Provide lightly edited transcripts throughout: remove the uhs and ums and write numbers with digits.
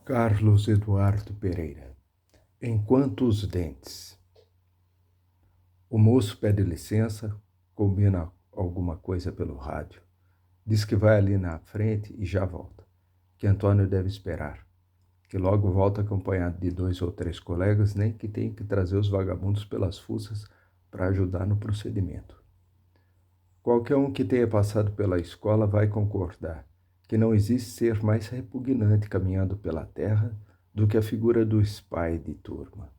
Carlos Eduardo Pereira. Enquanto os dentes. O moço pede licença, combina alguma coisa pelo rádio. Diz que vai ali na frente e já volta. Que Antônio deve esperar. Que logo volta acompanhado de 2 ou 3 colegas, nem que tenha que trazer os vagabundos pelas fuças para ajudar no procedimento. Qualquer um que tenha passado pela escola vai concordar que não existe ser mais repugnante caminhando pela terra do que a figura do spy de turma.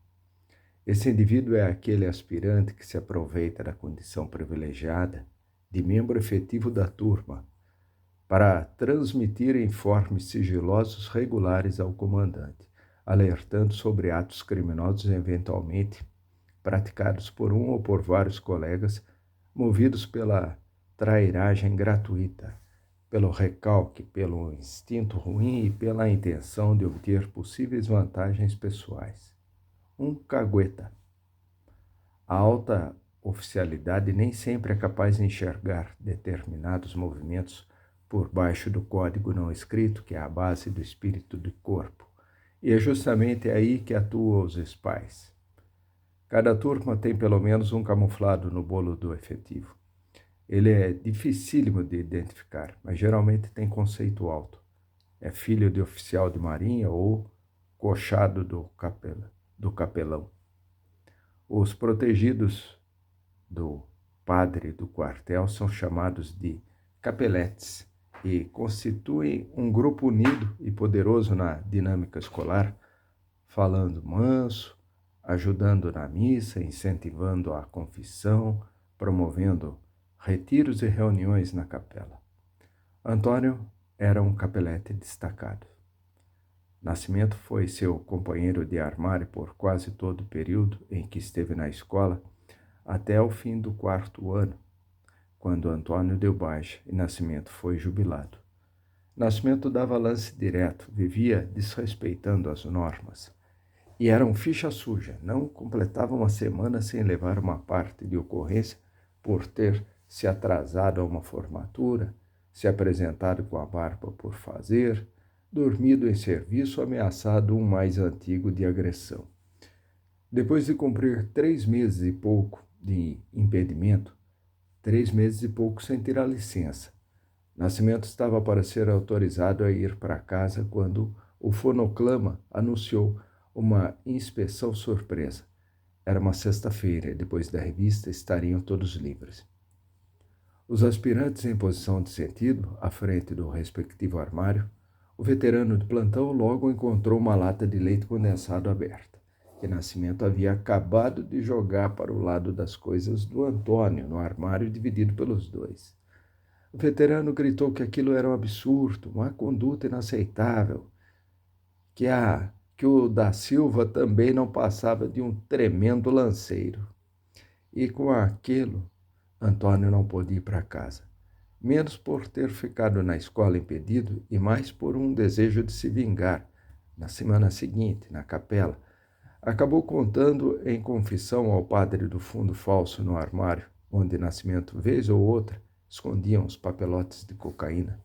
Esse indivíduo é aquele aspirante que se aproveita da condição privilegiada de membro efetivo da turma para transmitir informes sigilosos regulares ao comandante, alertando sobre atos criminosos eventualmente praticados por um ou por vários colegas, movidos pela trairagem gratuita, pelo recalque, pelo instinto ruim e pela intenção de obter possíveis vantagens pessoais. Um cagueta. A alta oficialidade nem sempre é capaz de enxergar determinados movimentos por baixo do código não escrito, que é a base do espírito do corpo. E é justamente aí que atuam os spies. Cada turma tem pelo menos um camuflado no bolo do efetivo. Ele é dificílimo de identificar, mas geralmente tem conceito alto. É filho de oficial de marinha ou cochado do capelão. Os protegidos do padre do quartel são chamados de capeletes e constituem um grupo unido e poderoso na dinâmica escolar, falando manso, ajudando na missa, incentivando a confissão, promovendo retiros e reuniões na capela. Antônio era um capelete destacado. Nascimento foi seu companheiro de armário por quase todo o período em que esteve na escola, até o fim do 4º ano, quando Antônio deu baixa e Nascimento foi jubilado. Nascimento dava lance direto, vivia desrespeitando as normas. E era um ficha suja, não completava uma semana sem levar uma parte de ocorrência por ter se atrasado a uma formatura, se apresentado com a barba por fazer, dormido em serviço, ameaçado um mais antigo de agressão. Depois de cumprir 3 meses e pouco de impedimento, 3 meses e pouco sem tirar licença, Nascimento estava para ser autorizado a ir para casa quando o fonoclama anunciou uma inspeção surpresa. Era uma sexta-feira e depois da revista estariam todos livres. Os aspirantes em posição de sentido, à frente do respectivo armário, o veterano de plantão logo encontrou uma lata de leite condensado aberta, que Nascimento havia acabado de jogar para o lado das coisas do Antônio, no armário dividido pelos dois. O veterano gritou que aquilo era um absurdo, uma conduta inaceitável, que o da Silva também não passava de um tremendo lanceiro. E com aquilo, Antônio não pôde ir para casa, menos por ter ficado na escola impedido e mais por um desejo de se vingar. Na semana seguinte, na capela, acabou contando em confissão ao padre do fundo falso no armário, onde Nascimento, vez ou outra, escondiam os papelotes de cocaína,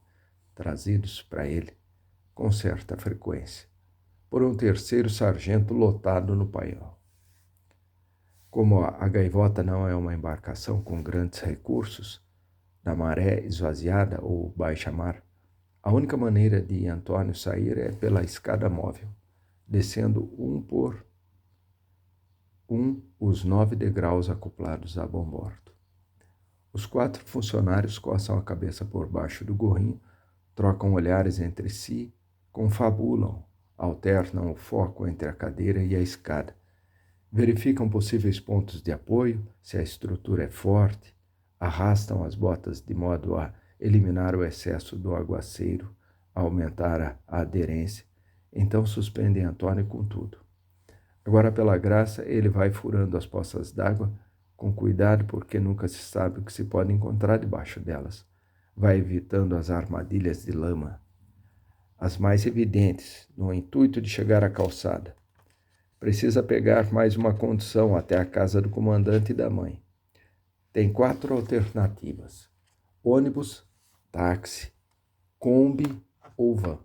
trazidos para ele com certa frequência, por um terceiro sargento lotado no paiol. Como a gaivota não é uma embarcação com grandes recursos, na maré esvaziada ou baixa-mar, a única maneira de Antônio sair é pela escada móvel, descendo um por um os 9 degraus acoplados a bombordo. Os 4 funcionários coçam a cabeça por baixo do gorrinho, trocam olhares entre si, confabulam, alternam o foco entre a cadeira e a escada, verificam possíveis pontos de apoio, se a estrutura é forte, arrastam as botas de modo a eliminar o excesso do aguaceiro, a aumentar a aderência, então suspendem Antônio com tudo. Agora, pela graça, ele vai furando as poças d'água, com cuidado, porque nunca se sabe o que se pode encontrar debaixo delas. Vai evitando as armadilhas de lama, as mais evidentes, no intuito de chegar à calçada. Precisa pegar mais uma condução até a casa do comandante e da mãe. Tem 4 alternativas: ônibus, táxi, Kombi ou van.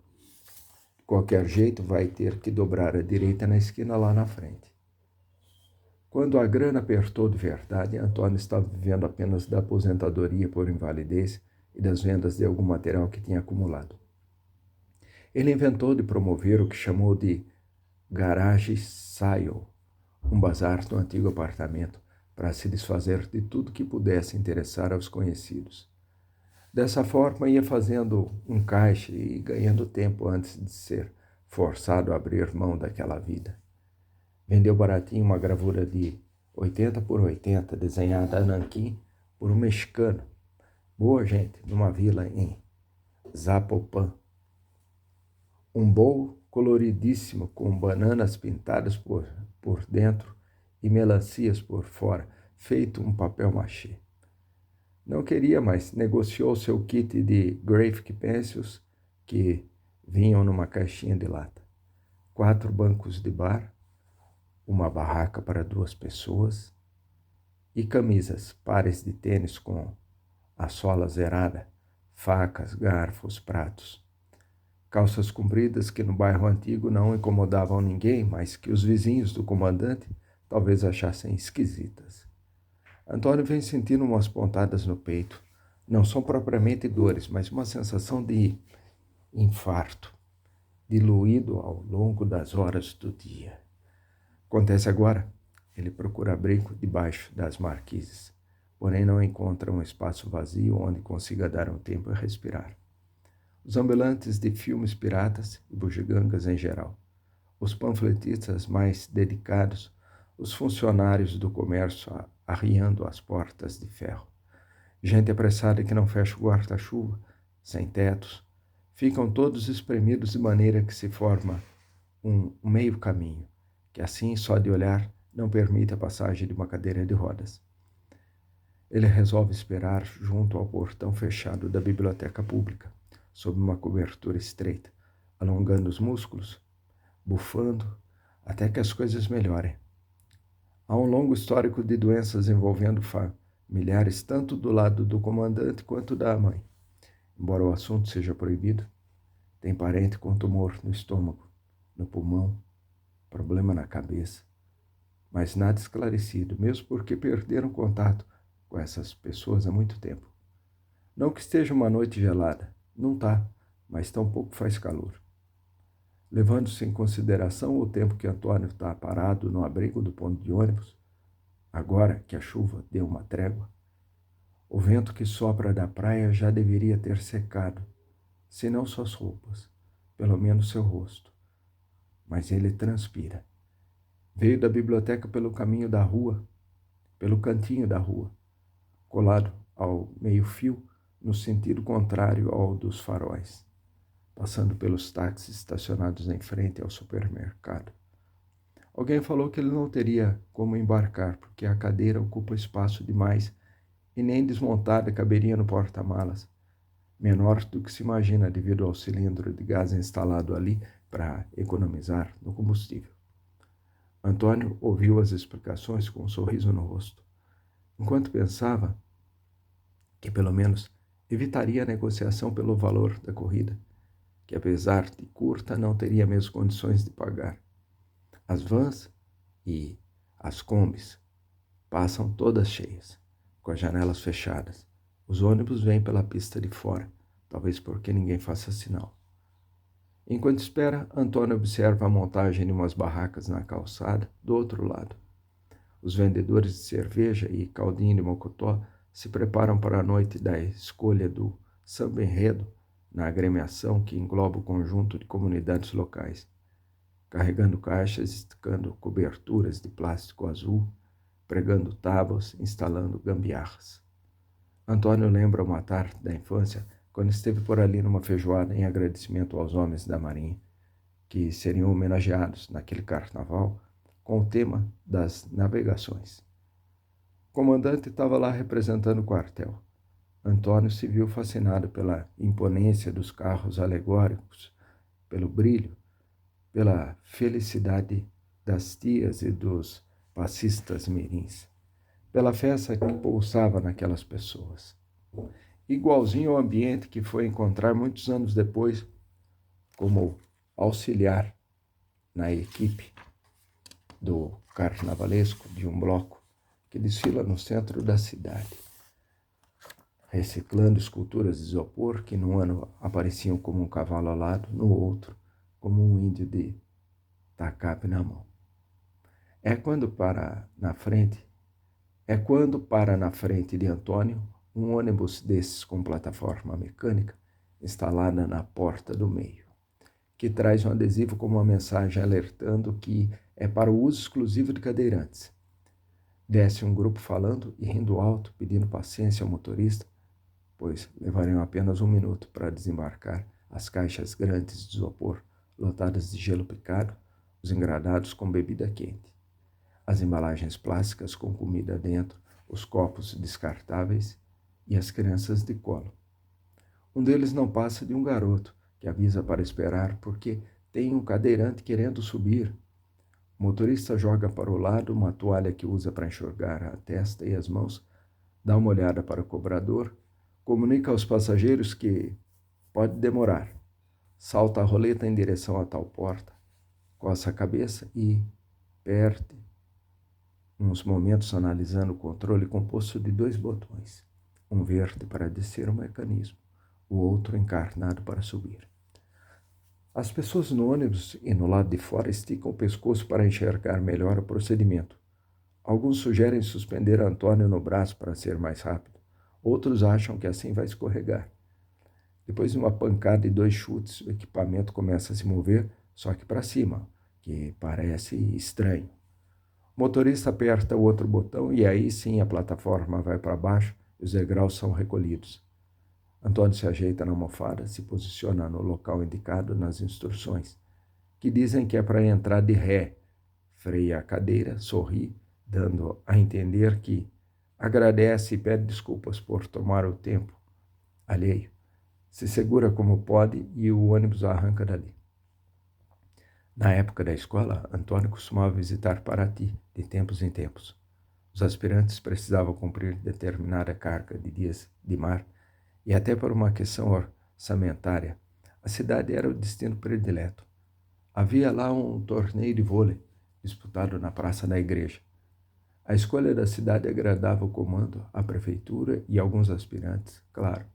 De qualquer jeito, vai ter que dobrar à direita na esquina lá na frente. Quando a grana apertou de verdade, Antônio estava vivendo apenas da aposentadoria por invalidez e das vendas de algum material que tinha acumulado. Ele inventou de promover o que chamou de garage sale, um bazar no antigo apartamento, para se desfazer de tudo que pudesse interessar aos conhecidos. Dessa forma, ia fazendo um caixa e ganhando tempo antes de ser forçado a abrir mão daquela vida. Vendeu baratinho uma gravura de 80 por 80, desenhada a nanquim por um mexicano. Boa gente, numa vila em Zapopan. Um bowl coloridíssimo com bananas pintadas por dentro e melancias por fora, feito um papel machê. Não queria mais, negociou seu kit de graphic pencils que vinham numa caixinha de lata. 4 bancos de bar, uma barraca para 2 pessoas e camisas, pares de tênis com a sola zerada, facas, garfos, pratos. Calças compridas que no bairro antigo não incomodavam ninguém, mas que os vizinhos do comandante talvez achassem esquisitas. Antônio vem sentindo umas pontadas no peito. Não são propriamente dores, mas uma sensação de infarto, diluído ao longo das horas do dia. Acontece agora, ele procura abrigo debaixo das marquises, porém não encontra um espaço vazio onde consiga dar um tempo a respirar. Os ambulantes de filmes piratas e bugigangas em geral, os panfletistas mais dedicados, os funcionários do comércio arriando as portas de ferro, gente apressada que não fecha o guarda-chuva, sem tetos, ficam todos espremidos de maneira que se forma um meio caminho, que assim, só de olhar, não permite a passagem de uma cadeira de rodas. Ele resolve esperar junto ao portão fechado da biblioteca pública, sob uma cobertura estreita, alongando os músculos, bufando, até que as coisas melhorem. Há um longo histórico de doenças envolvendo familiares tanto do lado do comandante quanto da mãe. Embora o assunto seja proibido, tem parente com tumor no estômago, no pulmão, problema na cabeça, mas nada esclarecido, mesmo porque perderam contato com essas pessoas há muito tempo. Não que esteja uma noite gelada, não está, mas tampouco faz calor. Levando-se em consideração o tempo que Antônio está parado no abrigo do ponto de ônibus, agora que a chuva deu uma trégua, o vento que sopra da praia já deveria ter secado, se não suas roupas, pelo menos seu rosto. Mas ele transpira. Veio da biblioteca pelo caminho da rua, pelo cantinho da rua, colado ao meio-fio, no sentido contrário ao dos faróis, passando pelos táxis estacionados em frente ao supermercado. Alguém falou que ele não teria como embarcar, porque a cadeira ocupa espaço demais e nem desmontada caberia no porta-malas, menor do que se imagina devido ao cilindro de gás instalado ali para economizar no combustível. Antônio ouviu as explicações com um sorriso no rosto, enquanto pensava que pelo menos evitaria a negociação pelo valor da corrida, que apesar de curta não teria mesmo condições de pagar. As vans e as combis passam todas cheias, com as janelas fechadas. Os ônibus vêm pela pista de fora, talvez porque ninguém faça sinal. Enquanto espera, Antônio observa a montagem de umas barracas na calçada do outro lado. Os vendedores de cerveja e caldinho de mocotó se preparam para a noite da escolha do samba enredo na agremiação que engloba o conjunto de comunidades locais, carregando caixas, esticando coberturas de plástico azul, pregando tábuas, instalando gambiarras. Antônio lembra uma tarde da infância, quando esteve por ali numa feijoada em agradecimento aos homens da Marinha, que seriam homenageados naquele carnaval com o tema das navegações. O comandante estava lá representando o quartel. Antônio se viu fascinado pela imponência dos carros alegóricos, pelo brilho, pela felicidade das tias e dos passistas mirins, pela festa que pulsava naquelas pessoas. Igualzinho ao ambiente que foi encontrar muitos anos depois, como auxiliar na equipe do carnavalesco de um bloco que desfila no centro da cidade, reciclando esculturas de isopor que num ano apareciam como um cavalo alado, no outro como um índio de tacape na mão. É quando para na frente de Antônio um ônibus desses com plataforma mecânica instalada na porta do meio, que traz um adesivo com uma mensagem alertando que é para o uso exclusivo de cadeirantes. Desce um grupo falando e rindo alto, pedindo paciência ao motorista, pois levariam apenas 1 minuto para desembarcar as caixas grandes de isopor lotadas de gelo picado, os engradados com bebida quente, as embalagens plásticas com comida dentro, os copos descartáveis e as crianças de colo. Um deles não passa de um garoto que avisa para esperar porque tem um cadeirante querendo subir. O motorista joga para o lado uma toalha que usa para enxugar a testa e as mãos, dá uma olhada para o cobrador, comunica aos passageiros que pode demorar, salta a roleta em direção a tal porta, coça a cabeça e perde uns momentos analisando o controle composto de 2 botões, um verde para descer o mecanismo, o outro encarnado para subir. As pessoas no ônibus e no lado de fora esticam o pescoço para enxergar melhor o procedimento. Alguns sugerem suspender Antônio no braço para ser mais rápido. Outros acham que assim vai escorregar. Depois de uma pancada e 2 chutes, o equipamento começa a se mover, só que para cima, que parece estranho. O motorista aperta o outro botão e aí sim a plataforma vai para baixo e os degraus são recolhidos. Antônio se ajeita na almofada, se posiciona no local indicado nas instruções, que dizem que é para entrar de ré, freia a cadeira, sorri, dando a entender que agradece e pede desculpas por tomar o tempo alheio. Se segura como pode e o ônibus arranca dali. Na época da escola, Antônio costumava visitar Paraty de tempos em tempos. Os aspirantes precisavam cumprir determinada carga de dias de mar e até por uma questão orçamentária, a cidade era o destino predileto. Havia lá um torneio de vôlei disputado na praça da igreja. A escolha da cidade agradava o comando, a prefeitura e alguns aspirantes, claro.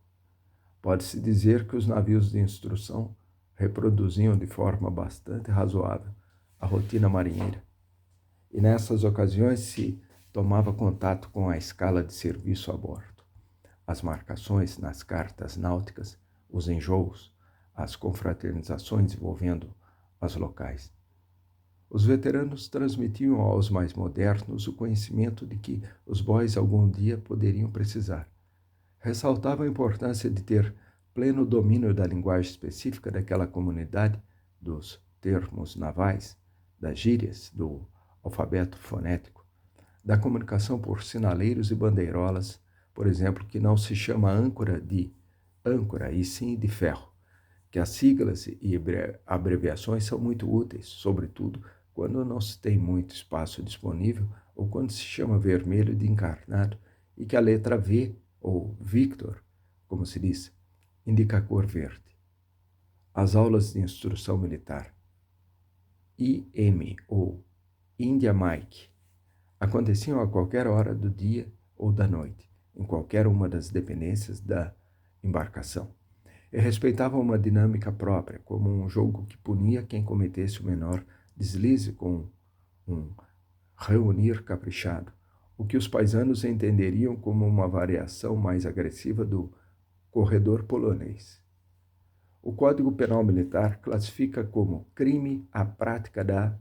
Pode-se dizer que os navios de instrução reproduziam de forma bastante razoável a rotina marinheira. E nessas ocasiões se tomava contato com a escala de serviço a bordo, as marcações nas cartas náuticas, os enjoos, as confraternizações envolvendo as locais. Os veteranos transmitiam aos mais modernos o conhecimento de que os bois algum dia poderiam precisar. Ressaltavam a importância de ter pleno domínio da linguagem específica daquela comunidade, dos termos navais, das gírias, do alfabeto fonético, da comunicação por sinaleiros e bandeirolas, por exemplo, que não se chama âncora de âncora e sim de ferro, que as siglas e abreviações são muito úteis, sobretudo quando não se tem muito espaço disponível ou quando se chama vermelho de encarnado e que a letra V, ou Victor, como se diz, indica a cor verde. As aulas de instrução militar, IM, ou India Mike, aconteciam a qualquer hora do dia ou da noite, em qualquer uma das dependências da embarcação, e respeitavam uma dinâmica própria, como um jogo que punia quem cometesse o menor deslize com um reunir caprichado, o que os paisanos entenderiam como uma variação mais agressiva do corredor polonês. O Código Penal Militar classifica como crime a prática da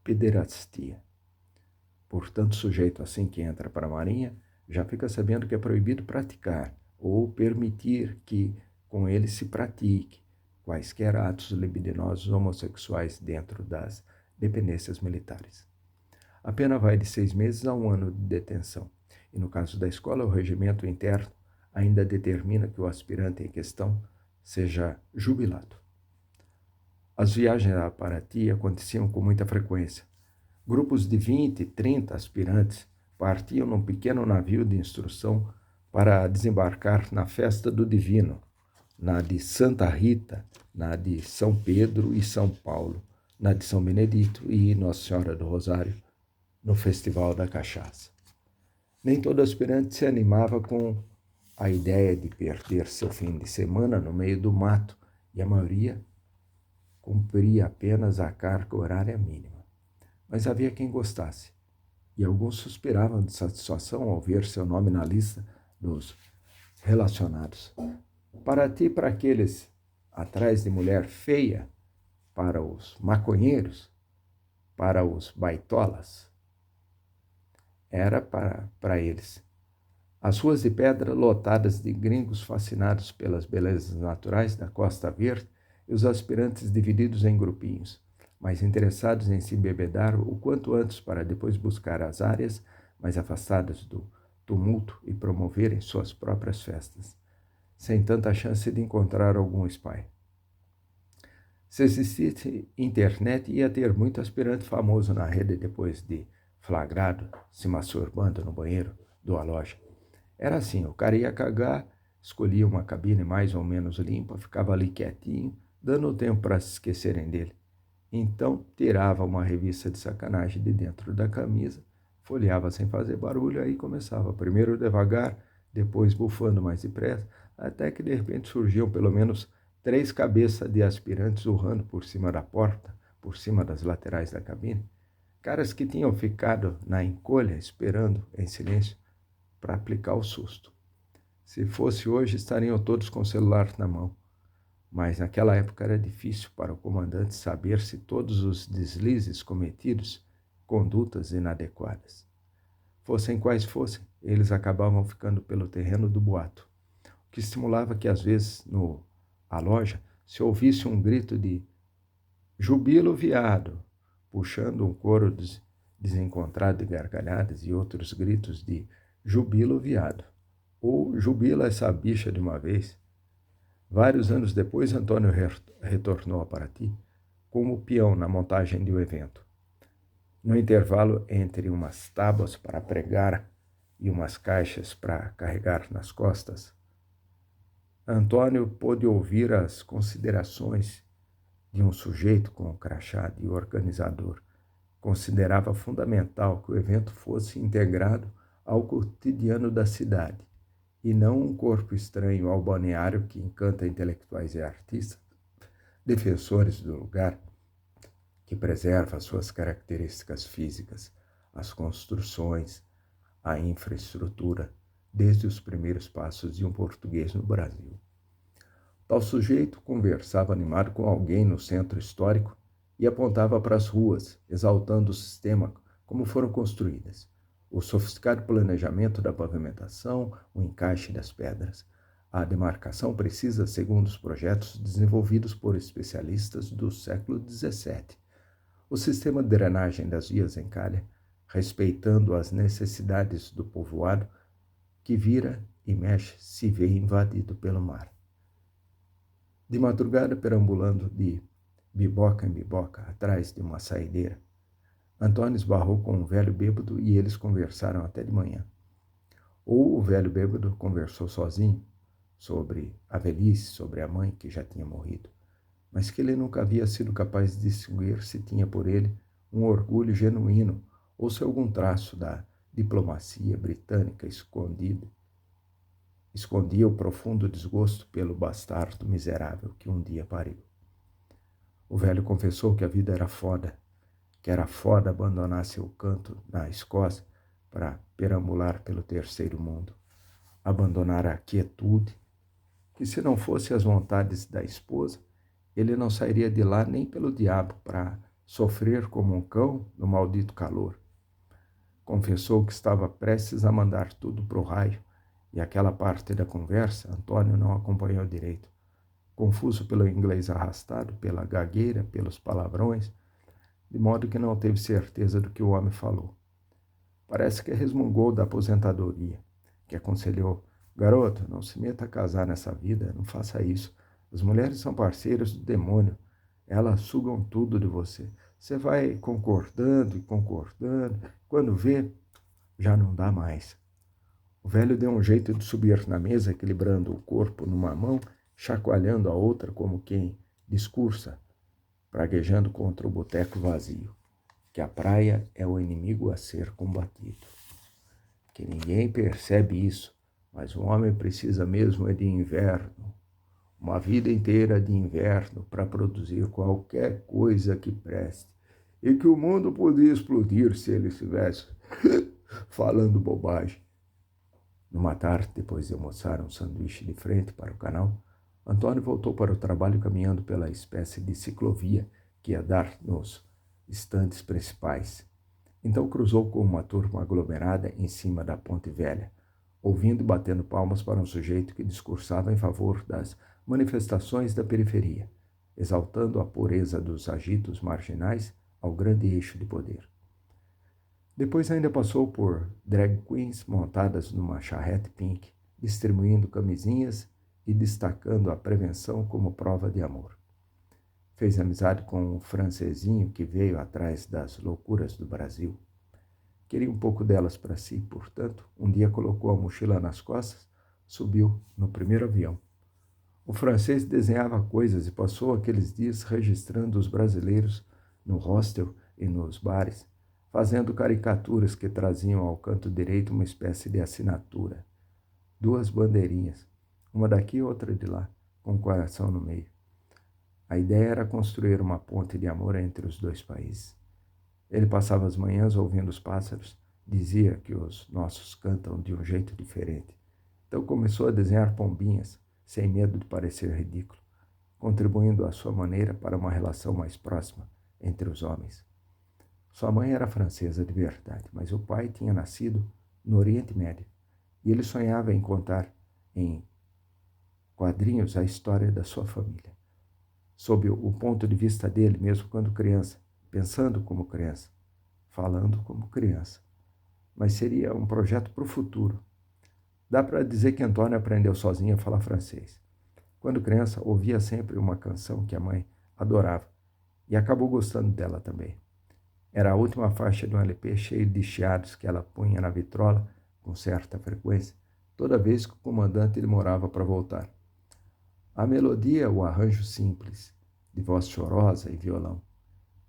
pederastia. Portanto, sujeito assim que entra para a Marinha já fica sabendo que é proibido praticar ou permitir que com ele se pratique quaisquer atos libidinosos homossexuais dentro das dependências militares. A pena vai de 6 meses a 1 ano de detenção, e no caso da escola, o regimento interno ainda determina que o aspirante em questão seja jubilado. As viagens a Paraty aconteciam com muita frequência. Grupos de 20, 30 aspirantes partiam num pequeno navio de instrução para desembarcar na Festa do Divino, na de Santa Rita, na de São Pedro e São Paulo, na de São Benedito e Nossa Senhora do Rosário, no Festival da Cachaça. Nem todo aspirante se animava com a ideia de perder seu fim de semana no meio do mato, e a maioria cumpria apenas a carga horária mínima. Mas havia quem gostasse, e alguns suspiravam de satisfação ao ver seu nome na lista dos relacionados. Para ti e para aqueles atrás de mulher feia, para os maconheiros, para os baitolas, era para eles. As ruas de pedra lotadas de gringos fascinados pelas belezas naturais da Costa Verde e os aspirantes divididos em grupinhos, mais interessados em se embebedar o quanto antes para depois buscar as áreas mais afastadas do tumulto e promoverem suas próprias festas, sem tanta chance de encontrar algum spy. Se existisse internet, ia ter muito aspirante famoso na rede depois de flagrado se masturbando no banheiro do loja. Era assim, o cara ia cagar, escolhia uma cabine mais ou menos limpa, ficava ali quietinho, dando tempo para se esquecerem dele. Então, tirava uma revista de sacanagem de dentro da camisa, folheava sem fazer barulho, aí começava, primeiro devagar, depois bufando mais depressa, até que de repente surgiam pelo menos 3 cabeças de aspirantes urrando por cima da porta, por cima das laterais da cabine, caras que tinham ficado na encolha esperando em silêncio para aplicar o susto. Se fosse hoje, estariam todos com o celular na mão. Mas naquela época era difícil para o comandante saber se todos os deslizes cometidos, condutas inadequadas. Fossem quais fossem, eles acabavam ficando pelo terreno do boato, o que estimulava que às vezes a loja se ouvisse um grito de "Jubilo, viado!", puxando um coro desencontrado de gargalhadas e outros gritos de "Jubilo, viado!", ou "Jubila essa bicha de uma vez!". Vários anos depois, Antônio retornou a Paraty como peão na montagem de um evento. No intervalo entre umas tábuas para pregar e umas caixas para carregar nas costas, Antônio pôde ouvir as considerações de um sujeito com o crachá de organizador. Considerava fundamental que o evento fosse integrado ao cotidiano da cidade, e não um corpo estranho ao balneário que encanta intelectuais e artistas, defensores do lugar, que preserva suas características físicas, as construções, a infraestrutura, desde os primeiros passos de um português no Brasil. Tal sujeito conversava animado com alguém no centro histórico e apontava para as ruas, exaltando o sistema como foram construídas, o sofisticado planejamento da pavimentação, o encaixe das pedras, a demarcação precisa segundo os projetos desenvolvidos por especialistas do século XVII, o sistema de drenagem das vias em calha, respeitando as necessidades do povoado que vira e mexe se vê invadido pelo mar. De madrugada, perambulando de biboca em biboca atrás de uma saideira, Antônio esbarrou com um velho bêbado e eles conversaram até de manhã. Ou o velho bêbado conversou sozinho sobre a velhice, sobre a mãe que já tinha morrido, mas que ele nunca havia sido capaz de distinguir se tinha por ele um orgulho genuíno ou se algum traço da diplomacia britânica escondia o profundo desgosto pelo bastardo miserável que um dia pariu. O velho confessou que a vida era foda, que era foda abandonar seu canto na Escócia para perambular pelo terceiro mundo, abandonar a quietude, que se não fosse as vontades da esposa, ele não sairia de lá nem pelo diabo para sofrer como um cão no maldito calor. Confessou que estava prestes a mandar tudo pro raio, e aquela parte da conversa Antônio não acompanhou direito, confuso pelo inglês arrastado, pela gagueira, pelos palavrões, de modo que não teve certeza do que o homem falou. Parece que resmungou da aposentadoria, que aconselhou: "Garoto, não se meta a casar nessa vida, não faça isso. As mulheres são parceiras do demônio, elas sugam tudo de você. Você vai concordando e concordando, quando vê, já não dá mais." O velho deu um jeito de subir na mesa, equilibrando o corpo numa mão chacoalhando a outra como quem discursa, praguejando contra o boteco vazio, que a praia é o inimigo a ser combatido. Que ninguém percebe isso, mas o homem precisa mesmo é de inverno, uma vida inteira de inverno para produzir qualquer coisa que preste, e que o mundo podia explodir se ele estivesse falando bobagem. Numa tarde, depois de almoçar um sanduíche de frente para o canal, Antônio voltou para o trabalho caminhando pela espécie de ciclovia que ia dar nos estandes principais. Então cruzou com uma turma aglomerada em cima da Ponte Velha, ouvindo e batendo palmas para um sujeito que discursava em favor das manifestações da periferia, exaltando a pureza dos agitos marginais ao grande eixo de poder. Depois ainda passou por drag queens montadas numa charrete pink, distribuindo camisinhas e destacando a prevenção como prova de amor. Fez amizade com um francesinho que veio atrás das loucuras do Brasil. Queria um pouco delas para si, portanto, um dia colocou a mochila nas costas, subiu no primeiro avião. O francês desenhava coisas e passou aqueles dias registrando os brasileiros no hostel e nos bares, fazendo caricaturas que traziam ao canto direito uma espécie de assinatura. 2 bandeirinhas, uma daqui e outra de lá, com um coração no meio. A ideia era construir uma ponte de amor entre os 2 países. Ele passava as manhãs ouvindo os pássaros, dizia que os nossos cantam de um jeito diferente. Então começou a desenhar pombinhas, sem medo de parecer ridículo, contribuindo à sua maneira para uma relação mais próxima entre os homens. Sua mãe era francesa de verdade, mas o pai tinha nascido no Oriente Médio, e ele sonhava em contar em quadrinhos a história da sua família, sob o ponto de vista dele, mesmo quando criança, pensando como criança, falando como criança. Mas seria um projeto para o futuro. Dá para dizer que Antônio aprendeu sozinho a falar francês. Quando criança, ouvia sempre uma canção que a mãe adorava e acabou gostando dela também. Era a última faixa de um LP cheio de chiados que ela punha na vitrola com certa frequência, toda vez que o comandante demorava para voltar. A melodia, o arranjo simples, de voz chorosa e violão,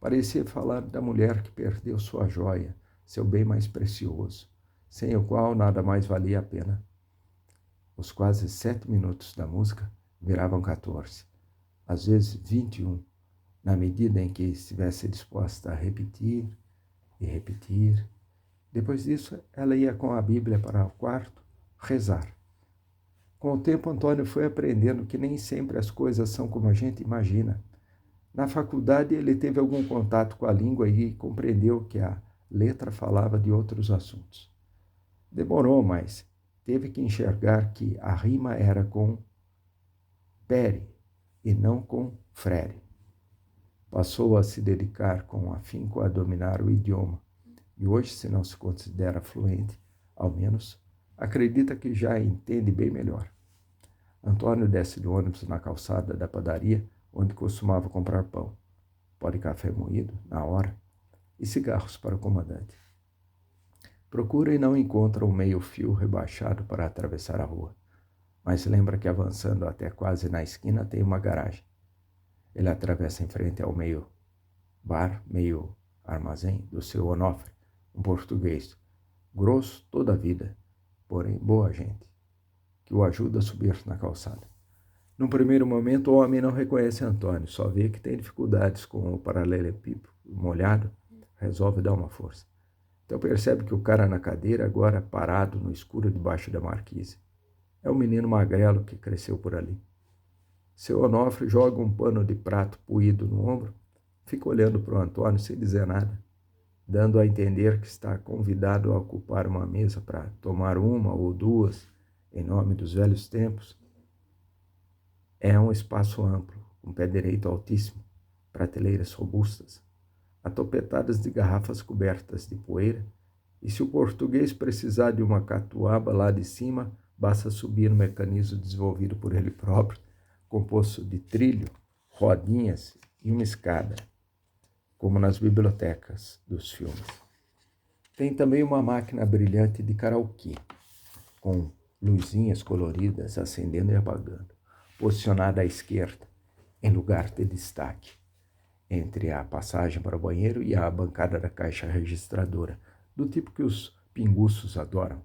parecia falar da mulher que perdeu sua joia, seu bem mais precioso, sem o qual nada mais valia a pena. Os quase 7 minutos da música viravam 14, às vezes 21, na medida em que estivesse disposta a repetir e repetir. Depois disso, ela ia com a Bíblia para o quarto rezar. Com o tempo, Antônio foi aprendendo que nem sempre as coisas são como a gente imagina. Na faculdade, ele teve algum contato com a língua e compreendeu que a letra falava de outros assuntos. Demorou, mas teve que enxergar que a rima era com pere e não com frere. Passou a se dedicar com afinco a dominar o idioma e hoje, se não se considera fluente, ao menos, acredita que já entende bem melhor. Antônio desce do ônibus na calçada da padaria, onde costumava comprar pão, pó de café moído, na hora, e cigarros para o comandante. Procura e não encontra o meio-fio rebaixado para atravessar a rua, mas lembra que avançando até quase na esquina tem uma garagem. Ele atravessa em frente ao meio bar, meio armazém do seu Onofre, um português, grosso toda a vida, porém boa gente, que o ajuda a subir na calçada. Num primeiro momento, o homem não reconhece Antônio, só vê que tem dificuldades com o paralelepípedo molhado, resolve dar uma força. Então percebe que o cara na cadeira, agora parado no escuro debaixo da marquise, é o menino magrelo que cresceu por ali. Seu Onofre joga um pano de prato puído no ombro, fica olhando para o Antônio sem dizer nada, dando a entender que está convidado a ocupar uma mesa para tomar uma ou duas, em nome dos velhos tempos. É um espaço amplo, com pé direito altíssimo, prateleiras robustas, atopetadas de garrafas cobertas de poeira, e se o português precisar de uma catuaba lá de cima, basta subir no mecanismo desenvolvido por ele próprio, composto de trilho, rodinhas e uma escada, como nas bibliotecas dos filmes. Tem também uma máquina brilhante de karaokê, com luzinhas coloridas acendendo e apagando. posicionada à esquerda, em lugar de destaque, entre a passagem para o banheiro e a bancada da caixa registradora, do tipo que os pinguços adoram.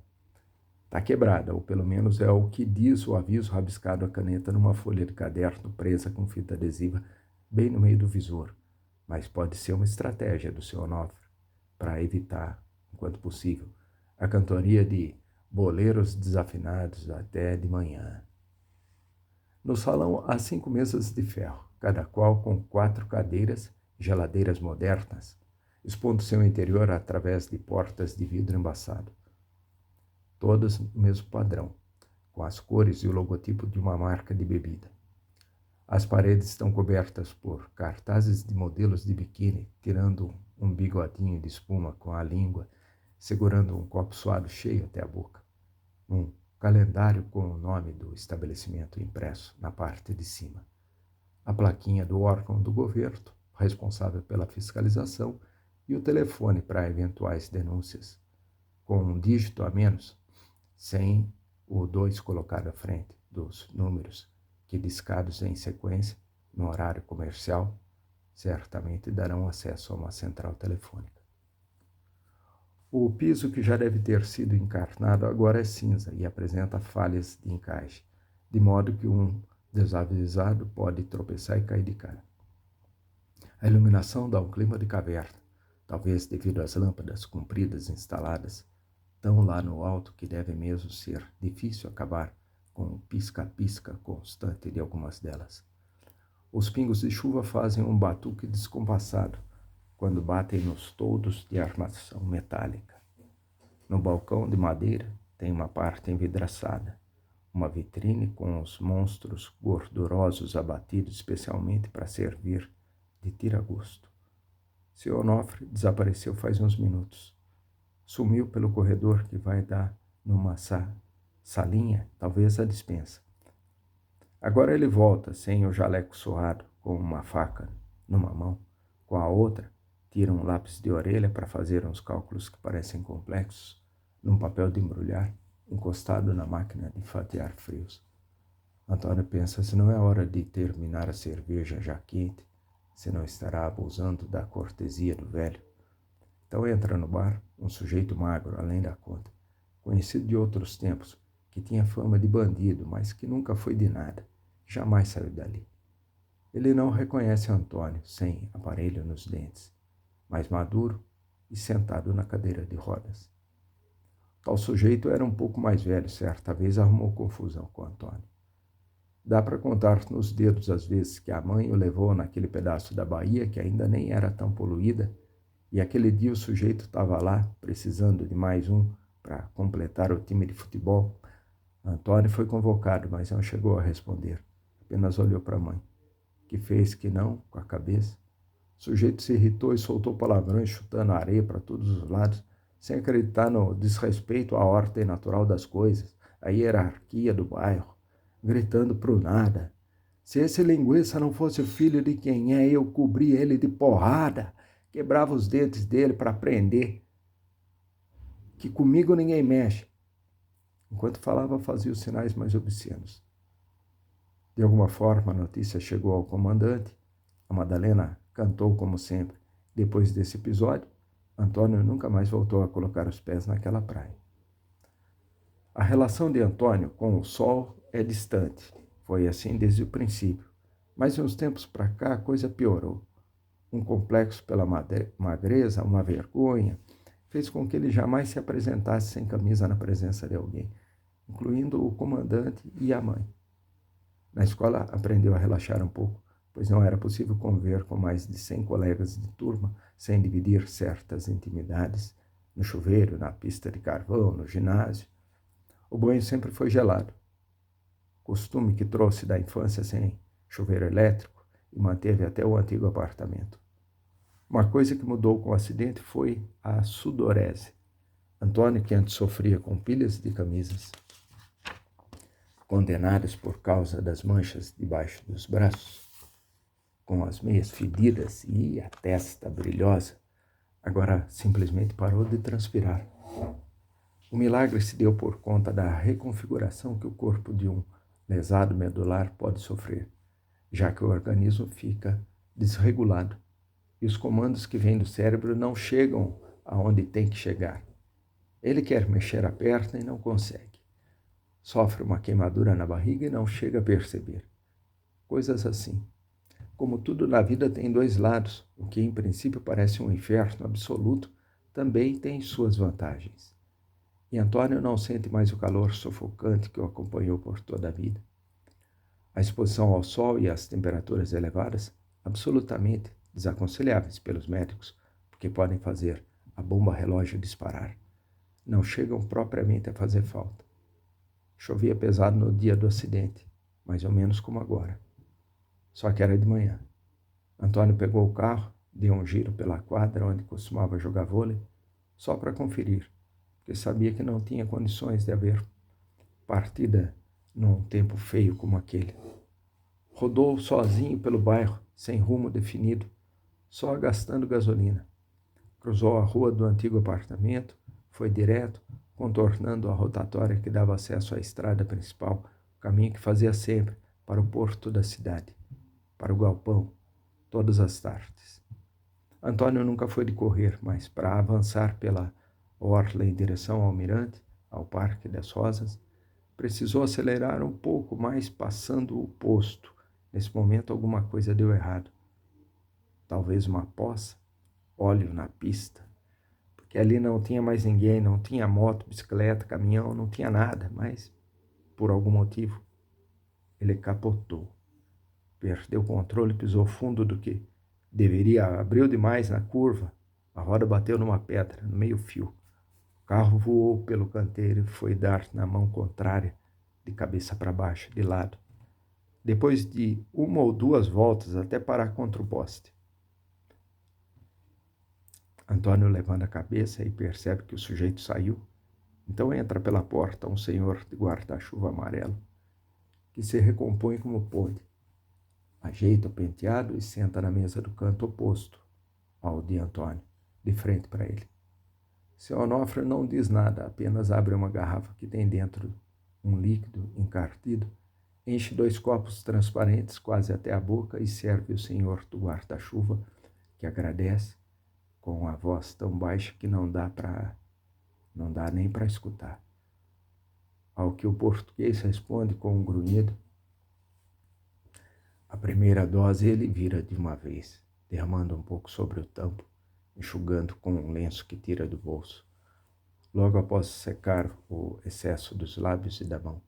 Está quebrada, ou pelo menos é o que diz o aviso rabiscado a caneta numa folha de caderno presa com fita adesiva bem no meio do visor. Mas pode ser uma estratégia do seu Onofre para evitar, enquanto possível, a cantoria de boleros desafinados até de manhã. No salão há 5 mesas de ferro, cada qual com 4 cadeiras, geladeiras modernas, expondo seu interior através de portas de vidro embaçado. Todas no mesmo padrão, com as cores e o logotipo de uma marca de bebida. As paredes estão cobertas por cartazes de modelos de biquíni, tirando um bigodinho de espuma com a língua, segurando um copo suado cheio até a boca. Um calendário com o nome do estabelecimento impresso na parte de cima. A plaquinha do órgão do governo, responsável pela fiscalização, e o telefone para eventuais denúncias, com um dígito a menos, sem o 2 colocado à frente dos números que, discados em sequência, no horário comercial, certamente darão acesso a uma central telefônica. O piso, que já deve ter sido encarnado, agora é cinza e apresenta falhas de encaixe, de modo que um desavisado pode tropeçar e cair de cara. A iluminação dá um clima de caverna, talvez devido às lâmpadas compridas instaladas tão lá no alto que deve mesmo ser difícil acabar com o pisca-pisca constante de algumas delas. Os pingos de chuva fazem um batuque descompassado quando batem nos toldos de armação metálica. No balcão de madeira tem uma parte envidraçada, uma vitrine com os monstros gordurosos abatidos especialmente para servir de tira-gosto. Seu Onofre desapareceu faz uns minutos. Sumiu pelo corredor que vai dar numa salinha, talvez a despensa. Agora ele volta sem o jaleco suado, com uma faca numa mão, com a outra tira um lápis de orelha para fazer uns cálculos que parecem complexos, num papel de embrulhar, encostado na máquina de fatiar frios. Antônio pensa se não é hora de terminar a cerveja já quente, se não estará abusando da cortesia do velho. Então entra no bar um sujeito magro, além da conta, conhecido de outros tempos, que tinha fama de bandido, mas que nunca foi de nada, jamais saiu dali. Ele não reconhece Antônio, sem aparelho nos dentes, mais maduro e sentado na cadeira de rodas. Tal sujeito era um pouco mais velho, certa vez arrumou confusão com Antônio. Dá para contar nos dedos as vezes que a mãe o levou naquele pedaço da Bahia que ainda nem era tão poluída, e aquele dia o sujeito estava lá, precisando de mais um para completar o time de futebol. Antônio foi convocado, mas não chegou a responder. Apenas olhou para a mãe, que fez que não, com a cabeça. O sujeito se irritou e soltou palavrões, chutando areia para todos os lados, sem acreditar no desrespeito à ordem natural das coisas, à hierarquia do bairro, gritando pro nada. Se esse linguiça não fosse o filho de quem é, eu cobria ele de porrada, quebrava os dentes dele para prender. Que comigo ninguém mexe. Enquanto falava, fazia os sinais mais obscenos. De alguma forma, a notícia chegou ao comandante. A Madalena cantou como sempre. Depois desse episódio, Antônio nunca mais voltou a colocar os pés naquela praia. A relação de Antônio com o sol é distante. Foi assim desde o princípio. Mas de uns tempos para cá a coisa piorou. Um complexo pela magreza, uma vergonha, fez com que ele jamais se apresentasse sem camisa na presença de alguém, incluindo o comandante e a mãe. Na escola aprendeu a relaxar um pouco, pois não era possível conviver com mais de 100 colegas de turma sem dividir certas intimidades, no chuveiro, na pista de carvão, no ginásio. O banho sempre foi gelado, costume que trouxe da infância sem chuveiro elétrico e manteve até o antigo apartamento. Uma coisa que mudou com o acidente foi a sudorese. Antônio, que antes sofria com pilhas de camisas condenadas por causa das manchas debaixo dos braços, com as meias fedidas e a testa brilhosa, agora simplesmente parou de transpirar. O milagre se deu por conta da reconfiguração que o corpo de um lesado medular pode sofrer, já que o organismo fica desregulado e os comandos que vêm do cérebro não chegam aonde tem que chegar. Ele quer mexer a perna e não consegue. Sofre uma queimadura na barriga e não chega a perceber. Coisas assim. Como tudo na vida tem dois lados, o que em princípio parece um inferno absoluto, também tem suas vantagens. E Antônio não sente mais o calor sufocante que o acompanhou por toda a vida. A exposição ao sol e às temperaturas elevadas, absolutamente desaconselháveis pelos médicos, porque podem fazer a bomba relógio disparar, não chegam propriamente a fazer falta. Chovia pesado no dia do acidente, mais ou menos como agora. Só que era de manhã. Antônio pegou o carro, deu um giro pela quadra onde costumava jogar vôlei, só para conferir, porque sabia que não tinha condições de haver partida num tempo feio como aquele. Rodou sozinho pelo bairro, sem rumo definido, só gastando gasolina. Cruzou a rua do antigo apartamento, foi direto, contornando a rotatória que dava acesso à estrada principal, o caminho que fazia sempre para o porto da cidade, para o galpão, todas as tardes. Antônio nunca foi de correr, mas para avançar pela orla em direção ao mirante, ao Parque das Rosas, precisou acelerar um pouco mais passando o posto. Nesse momento alguma coisa deu errado. Talvez uma poça, óleo na pista, porque ali não tinha mais ninguém, não tinha moto, bicicleta, caminhão, não tinha nada, mas por algum motivo ele capotou. Perdeu o controle, pisou fundo do que deveria, abriu demais na curva, a roda bateu numa pedra, no meio-fio. O carro voou pelo canteiro e foi dar na mão contrária, de cabeça para baixo, de lado. Depois de uma ou duas voltas até parar contra o poste. Antônio levanta a cabeça e percebe que o sujeito saiu. Então entra pela porta um senhor de guarda-chuva amarelo, que se recompõe como pôde. Ajeita o penteado e senta na mesa do canto oposto ao de Antônio, de frente para ele. Seu Onofre não diz nada, apenas abre uma garrafa que tem dentro um líquido encardido, enche 2 copos transparentes quase até a boca e serve o senhor do guarda-chuva, que agradece com a voz tão baixa que não dá nem para escutar. Ao que o português responde com um grunhido. A primeira dose ele vira de uma vez, derramando um pouco sobre o tampo, enxugando com um lenço que tira do bolso. Logo após secar o excesso dos lábios e da mão.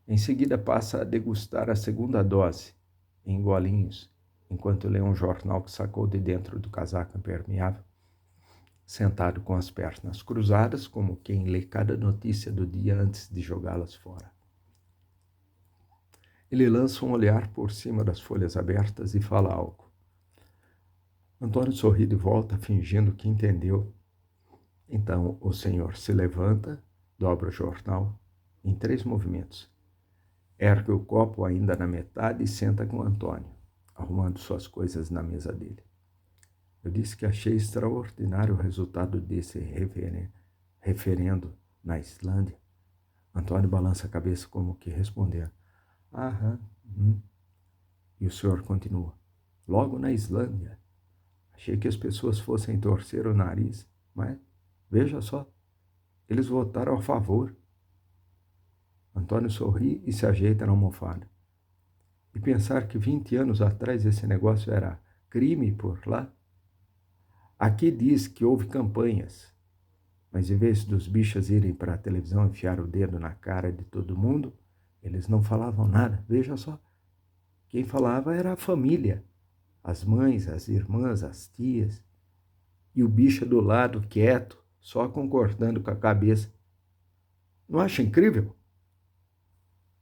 Em seguida passa a degustar a segunda dose, em golinhos, enquanto lê um jornal que sacou de dentro do casaco impermeável, sentado com as pernas cruzadas, como quem lê cada notícia do dia antes de jogá-las fora. Ele lança um olhar por cima das folhas abertas e fala algo. Antônio sorri de volta, fingindo que entendeu. Então o senhor se levanta, dobra o jornal em 3 movimentos. Ergue o copo ainda na metade e senta com Antônio, arrumando suas coisas na mesa dele. Eu disse que achei extraordinário o resultado desse referendo na Islândia. Antônio balança a cabeça como que respondendo. Aham. E o senhor continua. Logo na Islândia. Achei que as pessoas fossem torcer o nariz, mas veja só, eles votaram a favor. Antônio sorri e se ajeita na almofada. E pensar que 20 anos atrás esse negócio era crime por lá? Aqui diz que houve campanhas, mas em vez dos bichos irem para a televisão enfiar o dedo na cara de todo mundo, eles não falavam nada. Veja só, quem falava era a família, as mães, as irmãs, as tias, e o bicho do lado quieto, só concordando com a cabeça. Não acha incrível?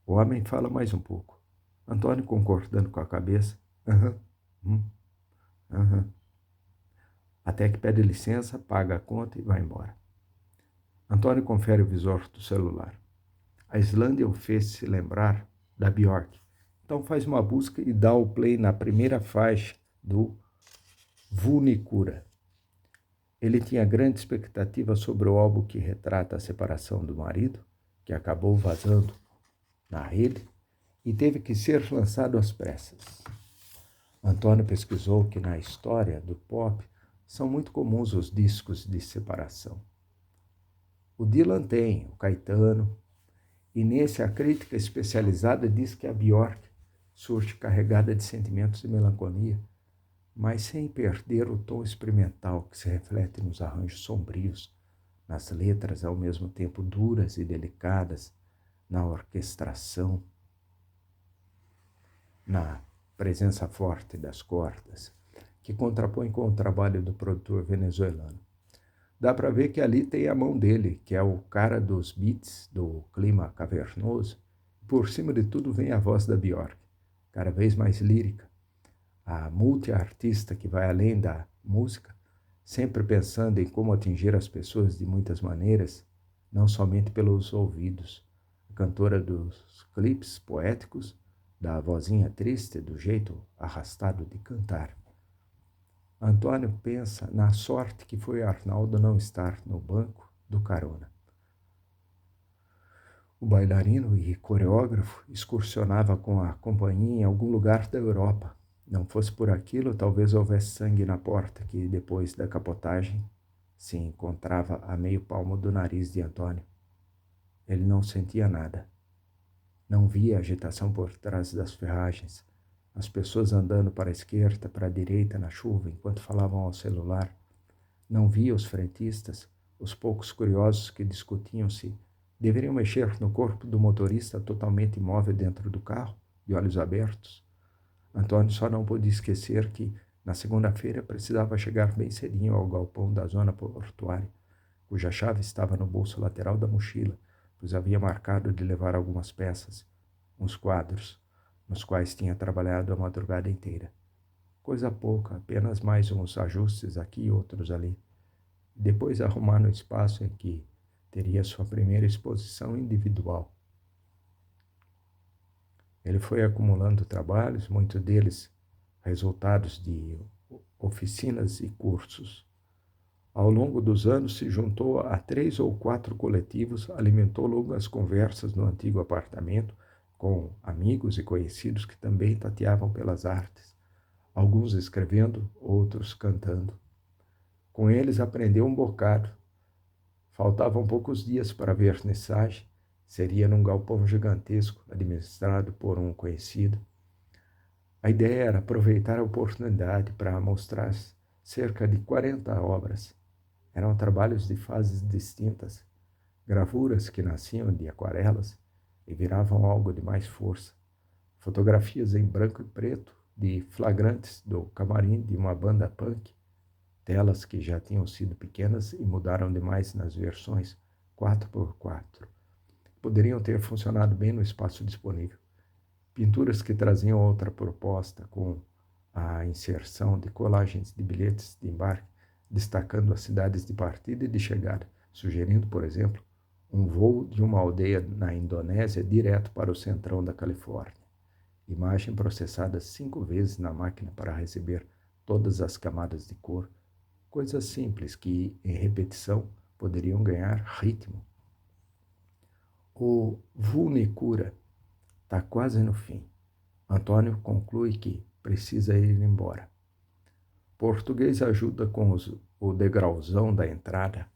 O homem fala mais um pouco. Antônio concordando com a cabeça. Até que pede licença, paga a conta e vai embora. Antônio confere o visor do celular. A Islândia o fez se lembrar da Björk. Então faz uma busca e dá o play na primeira faixa do Vunikura. Ele tinha grande expectativa sobre o álbum que retrata a separação do marido, que acabou vazando na rede, e teve que ser lançado às pressas. Antônio pesquisou que na história do pop são muito comuns os discos de separação. O Dylan tem, o Caetano, e nesse a crítica especializada diz que a Björk surge carregada de sentimentos de melancolia, mas sem perder o tom experimental que se reflete nos arranjos sombrios, nas letras ao mesmo tempo duras e delicadas, na orquestração, na presença forte das cordas, que contrapõe com o trabalho do produtor venezuelano. Dá para ver que ali tem a mão dele, que é o cara dos beats, do clima cavernoso. Por cima de tudo vem a voz da Björk, cada vez mais lírica, a multiartista que vai além da música, sempre pensando em como atingir as pessoas de muitas maneiras, não somente pelos ouvidos. A cantora dos clipes poéticos, da vozinha triste, do jeito arrastado de cantar. Antônio pensa na sorte que foi Arnaldo não estar no banco do carona. O bailarino e coreógrafo excursionava com a companhia em algum lugar da Europa. Não fosse por aquilo, talvez houvesse sangue na porta, que depois da capotagem se encontrava a meio palmo do nariz de Antônio. Ele não sentia nada. Não via agitação por trás das ferragens, as pessoas andando para a esquerda, para a direita na chuva, enquanto falavam ao celular. Não via os frentistas, os poucos curiosos que discutiam se deveriam mexer no corpo do motorista totalmente imóvel dentro do carro, de olhos abertos. Antônio só não podia esquecer que, na segunda-feira, precisava chegar bem cedinho ao galpão da zona portuária, cuja chave estava no bolso lateral da mochila, pois havia marcado de levar algumas peças, uns quadros, nos quais tinha trabalhado a madrugada inteira. Coisa pouca, apenas mais uns ajustes aqui e outros ali. Depois arrumar no espaço em que teria sua primeira exposição individual. Ele foi acumulando trabalhos, muitos deles resultados de oficinas e cursos. Ao longo dos anos se juntou a 3 ou 4 coletivos, alimentou longas conversas no antigo apartamento com amigos e conhecidos que também tateavam pelas artes, alguns escrevendo, outros cantando. Com eles aprendeu um bocado. Faltavam poucos dias para a vernissagem, seria num galpão gigantesco, administrado por um conhecido. A ideia era aproveitar a oportunidade para mostrar cerca de 40 obras. Eram trabalhos de fases distintas, gravuras que nasciam de aquarelas e viravam algo de mais força, fotografias em branco e preto de flagrantes do camarim de uma banda punk, telas que já tinham sido pequenas e mudaram demais nas versões 4x4. Poderiam ter funcionado bem no espaço disponível. Pinturas que traziam outra proposta, com a inserção de colagens de bilhetes de embarque, destacando as cidades de partida e de chegada, sugerindo, por exemplo, um voo de uma aldeia na Indonésia direto para o centrão da Califórnia. Imagem processada 5 vezes na máquina para receber todas as camadas de cor. Coisas simples que, em repetição, poderiam ganhar ritmo. O Vulnicura está quase no fim. Antônio conclui que precisa ir embora. Português ajuda com o degrauzão da entrada,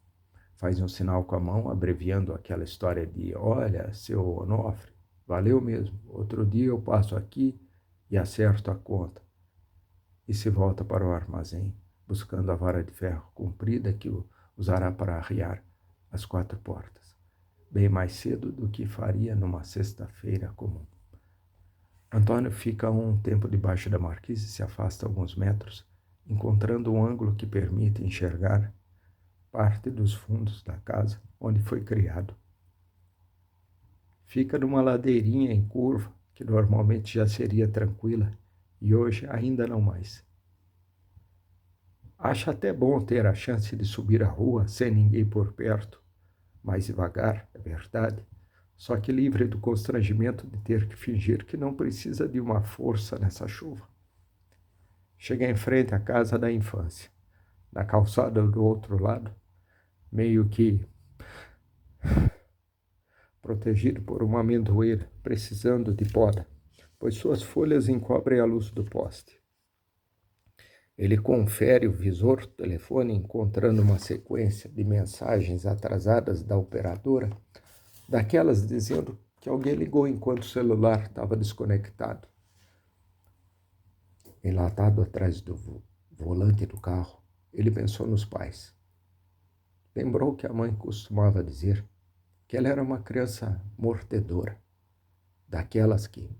faz um sinal com a mão, abreviando aquela história de: olha, seu Onofre, valeu mesmo, outro dia eu passo aqui e acerto a conta. E se volta para o armazém, buscando a vara de ferro comprida que usará para arriar as 4 portas, bem mais cedo do que faria numa sexta-feira comum. Antônio fica um tempo debaixo da marquise e se afasta alguns metros, encontrando um ângulo que permite enxergar parte dos fundos da casa onde foi criado. Fica numa ladeirinha em curva, que normalmente já seria tranquila, e hoje ainda não mais. Acha até bom ter a chance de subir a rua sem ninguém por perto, mais devagar, é verdade, só que livre do constrangimento de ter que fingir que não precisa de uma força nessa chuva. Chega em frente à casa da infância. Na calçada do outro lado, meio que protegido por uma amendoeira, precisando de poda. pois suas folhas encobrem a luz do poste. Ele confere o visor do telefone, encontrando uma sequência de mensagens atrasadas da operadora, daquelas dizendo que alguém ligou enquanto o celular estava desconectado. Enlatado atrás do volante do carro, ele pensou nos pais. Lembrou que a mãe costumava dizer que ela era uma criança mordedora, daquelas que,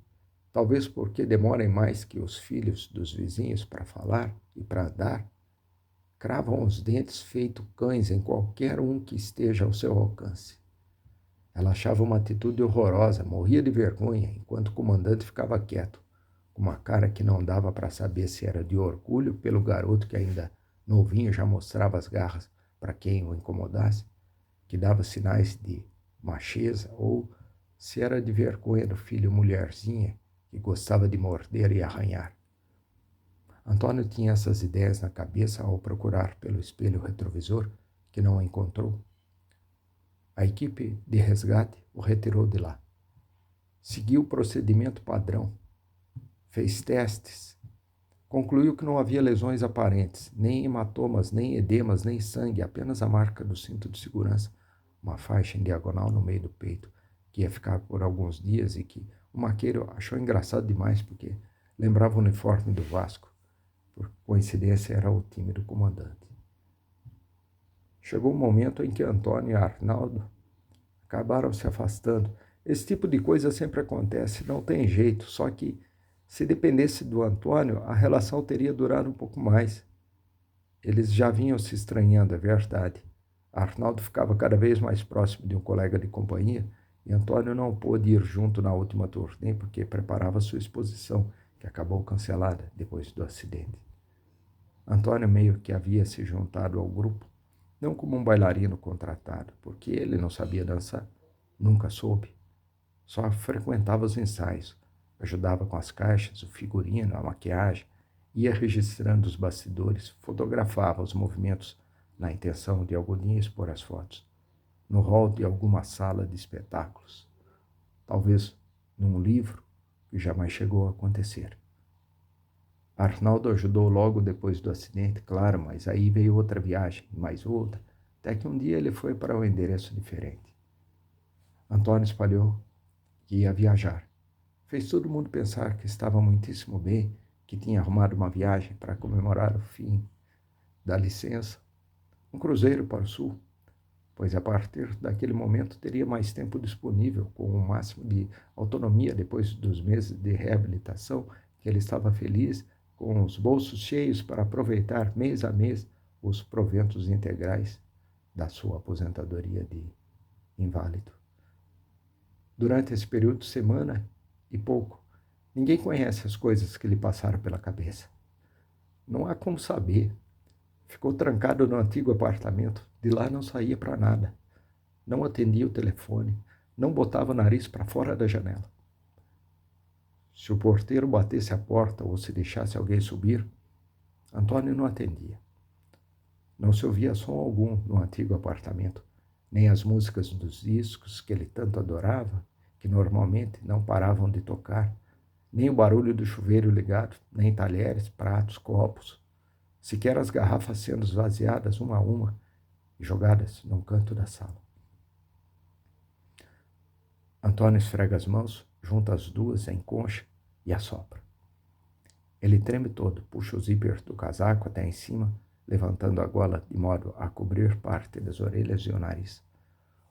talvez porque demorem mais que os filhos dos vizinhos para falar e para andar, cravam os dentes feito cães em qualquer um que esteja ao seu alcance. Ela achava uma atitude horrorosa, morria de vergonha, enquanto o comandante ficava quieto, com uma cara que não dava para saber se era de orgulho pelo garoto que ainda novinho já mostrava as garras para quem o incomodasse, que dava sinais de macheza, ou se era de vergonha do filho mulherzinha que gostava de morder e arranhar. Antônio tinha essas ideias na cabeça ao procurar pelo espelho retrovisor, que não encontrou. A equipe de resgate o retirou de lá. Seguiu o procedimento padrão. Fez testes. Concluiu que não havia lesões aparentes, nem hematomas, nem edemas, nem sangue, apenas a marca do cinto de segurança, uma faixa em diagonal no meio do peito, que ia ficar por alguns dias e que o maqueiro achou engraçado demais porque lembrava o uniforme do Vasco. Por coincidência, era o time do comandante. Chegou um momento em que Antônio e Arnaldo acabaram se afastando. Esse tipo de coisa sempre acontece, não tem jeito, só que se dependesse do Antônio, a relação teria durado um pouco mais. Eles já vinham se estranhando, é verdade. Arnaldo ficava cada vez mais próximo de um colega de companhia e Antônio não pôde ir junto na última turnê porque preparava sua exposição, que acabou cancelada depois do acidente. Antônio meio que havia se juntado ao grupo, não como um bailarino contratado, porque ele não sabia dançar, nunca soube. Só frequentava os ensaios, ajudava com as caixas, o figurino, a maquiagem, ia registrando os bastidores, fotografava os movimentos na intenção de algum dia expor as fotos, no hall de alguma sala de espetáculos, talvez num livro que jamais chegou a acontecer. Arnaldo ajudou logo depois do acidente, claro, mas aí veio outra viagem, mais outra, até que um dia ele foi para um endereço diferente. Antônio espalhou que ia viajar. Fez todo mundo pensar que estava muitíssimo bem, que tinha arrumado uma viagem para comemorar o fim da licença, um cruzeiro para o sul, pois a partir daquele momento teria mais tempo disponível, com o máximo de autonomia depois dos meses de reabilitação, que ele estava feliz, com os bolsos cheios para aproveitar mês a mês os proventos integrais da sua aposentadoria de inválido. Durante esse período de semana e pouco, ninguém conhece as coisas que lhe passaram pela cabeça. Não há como saber. Ficou trancado no antigo apartamento, de lá não saía para nada. Não atendia o telefone, não botava o nariz para fora da janela. Se o porteiro batesse a porta ou se deixasse alguém subir, Antônio não atendia. Não se ouvia som algum no antigo apartamento, nem as músicas dos discos que ele tanto adorava, que normalmente não paravam de tocar, nem o barulho do chuveiro ligado, nem talheres, pratos, copos, sequer as garrafas sendo esvaziadas uma a uma e jogadas num canto da sala. Antônio esfrega as mãos, junta as duas em concha e assopra. Ele treme todo, puxa o zíper do casaco até em cima, levantando a gola de modo a cobrir parte das orelhas e o nariz.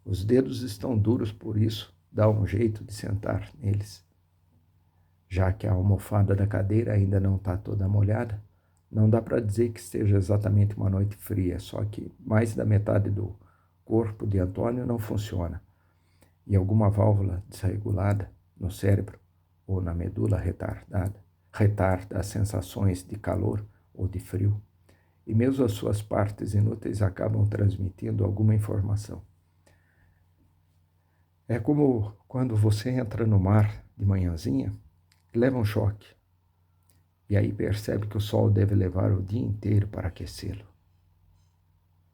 Os dedos estão duros, por isso dá um jeito de sentar neles. Já que a almofada da cadeira ainda não está toda molhada, não dá para dizer que esteja exatamente uma noite fria, só que mais da metade do corpo de Antônio não funciona e alguma válvula desregulada no cérebro ou na medula retarda as sensações de calor ou de frio, e mesmo as suas partes inúteis acabam transmitindo alguma informação. É como quando você entra no mar de manhãzinha e leva um choque, e aí percebe que o sol deve levar o dia inteiro para aquecê-lo.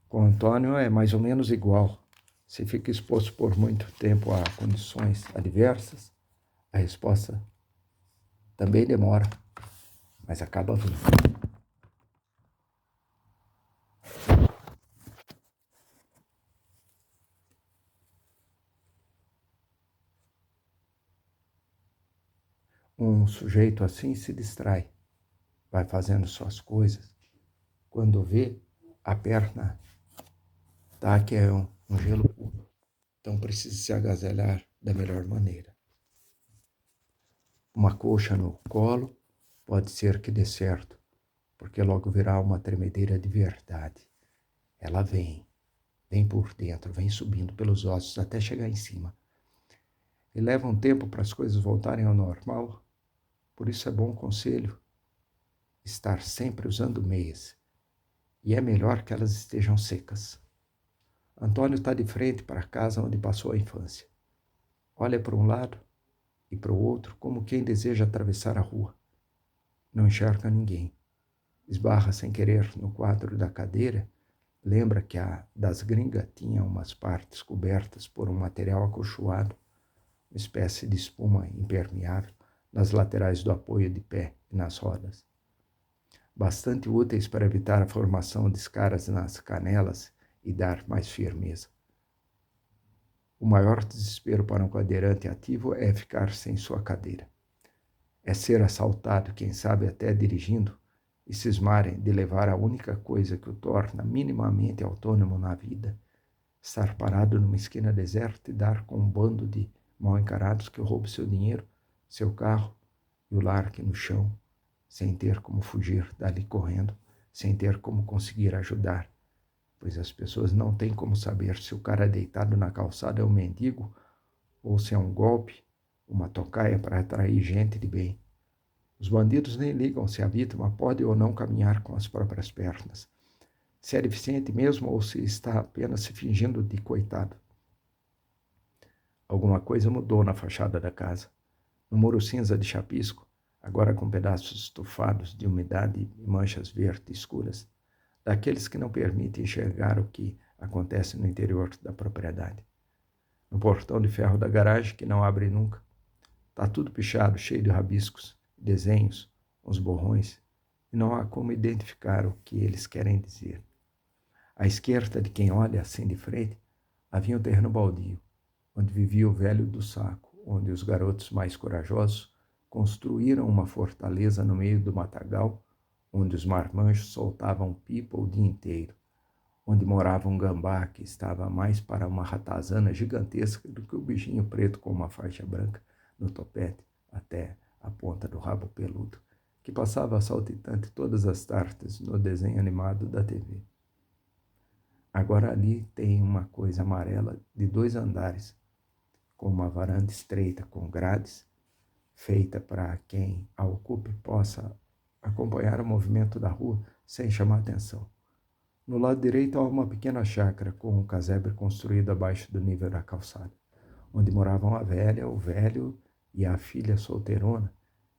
Com Antônio é mais ou menos igual. Se fica exposto por muito tempo a condições adversas, a resposta Também demora, mas acaba vindo. Um sujeito assim se distrai, vai fazendo suas coisas. Quando vê, a perna tá que é um gelo puro. Então precisa se agasalhar da melhor maneira. Uma coxa no colo pode ser que dê certo, porque logo virá uma tremedeira de verdade. Ela vem por dentro, vem subindo pelos ossos até chegar em cima. E leva um tempo para as coisas voltarem ao normal. Por isso é bom conselho estar sempre usando meias. E é melhor que elas estejam secas. Antônio está de frente para a casa onde passou a infância. Olha para um lado e para o outro como quem deseja atravessar a rua. Não enxerga ninguém. Esbarra sem querer no quadro da cadeira. Lembra que a das gringas tinha umas partes cobertas por um material acolchoado, uma espécie de espuma impermeável, nas laterais do apoio de pé e nas rodas. Bastante úteis para evitar a formação de escaras nas canelas e dar mais firmeza. O maior desespero para um cadeirante ativo é ficar sem sua cadeira. É ser assaltado, quem sabe até dirigindo, e cismarem de levar a única coisa que o torna minimamente autônomo na vida, estar parado numa esquina deserta e dar com um bando de mal encarados que roubam seu dinheiro, seu carro e o largue no chão, sem ter como fugir dali correndo, sem ter como conseguir ajudar, pois as pessoas não têm como saber se o cara deitado na calçada é um mendigo ou se é um golpe, uma tocaia para atrair gente de bem. Os bandidos nem ligam se a vítima pode ou não caminhar com as próprias pernas, se é deficiente mesmo ou se está apenas se fingindo de coitado. Alguma coisa mudou na fachada da casa. No muro cinza de chapisco, agora com pedaços estufados de umidade e manchas verdes escuras, daqueles que não permitem enxergar o que acontece no interior da propriedade. No portão de ferro da garagem, que não abre nunca, está tudo pichado, cheio de rabiscos, desenhos, uns borrões, e não há como identificar o que eles querem dizer. À esquerda de quem olha assim de frente, havia um terreno baldio, onde vivia o velho do saco, onde os garotos mais corajosos construíram uma fortaleza no meio do matagal, onde os marmanjos soltavam pipa o dia inteiro, onde morava um gambá que estava mais para uma ratazana gigantesca do que o bichinho preto com uma faixa branca no topete até a ponta do rabo peludo, que passava saltitante todas as tardes no desenho animado da TV. Agora ali tem uma coisa amarela de 2 andares, com uma varanda estreita com grades, feita para quem a ocupe possa acompanhar o movimento da rua sem chamar atenção. No lado direito há uma pequena chácara com um casebre construído abaixo do nível da calçada, onde moravam a velha, o velho e a filha solteirona,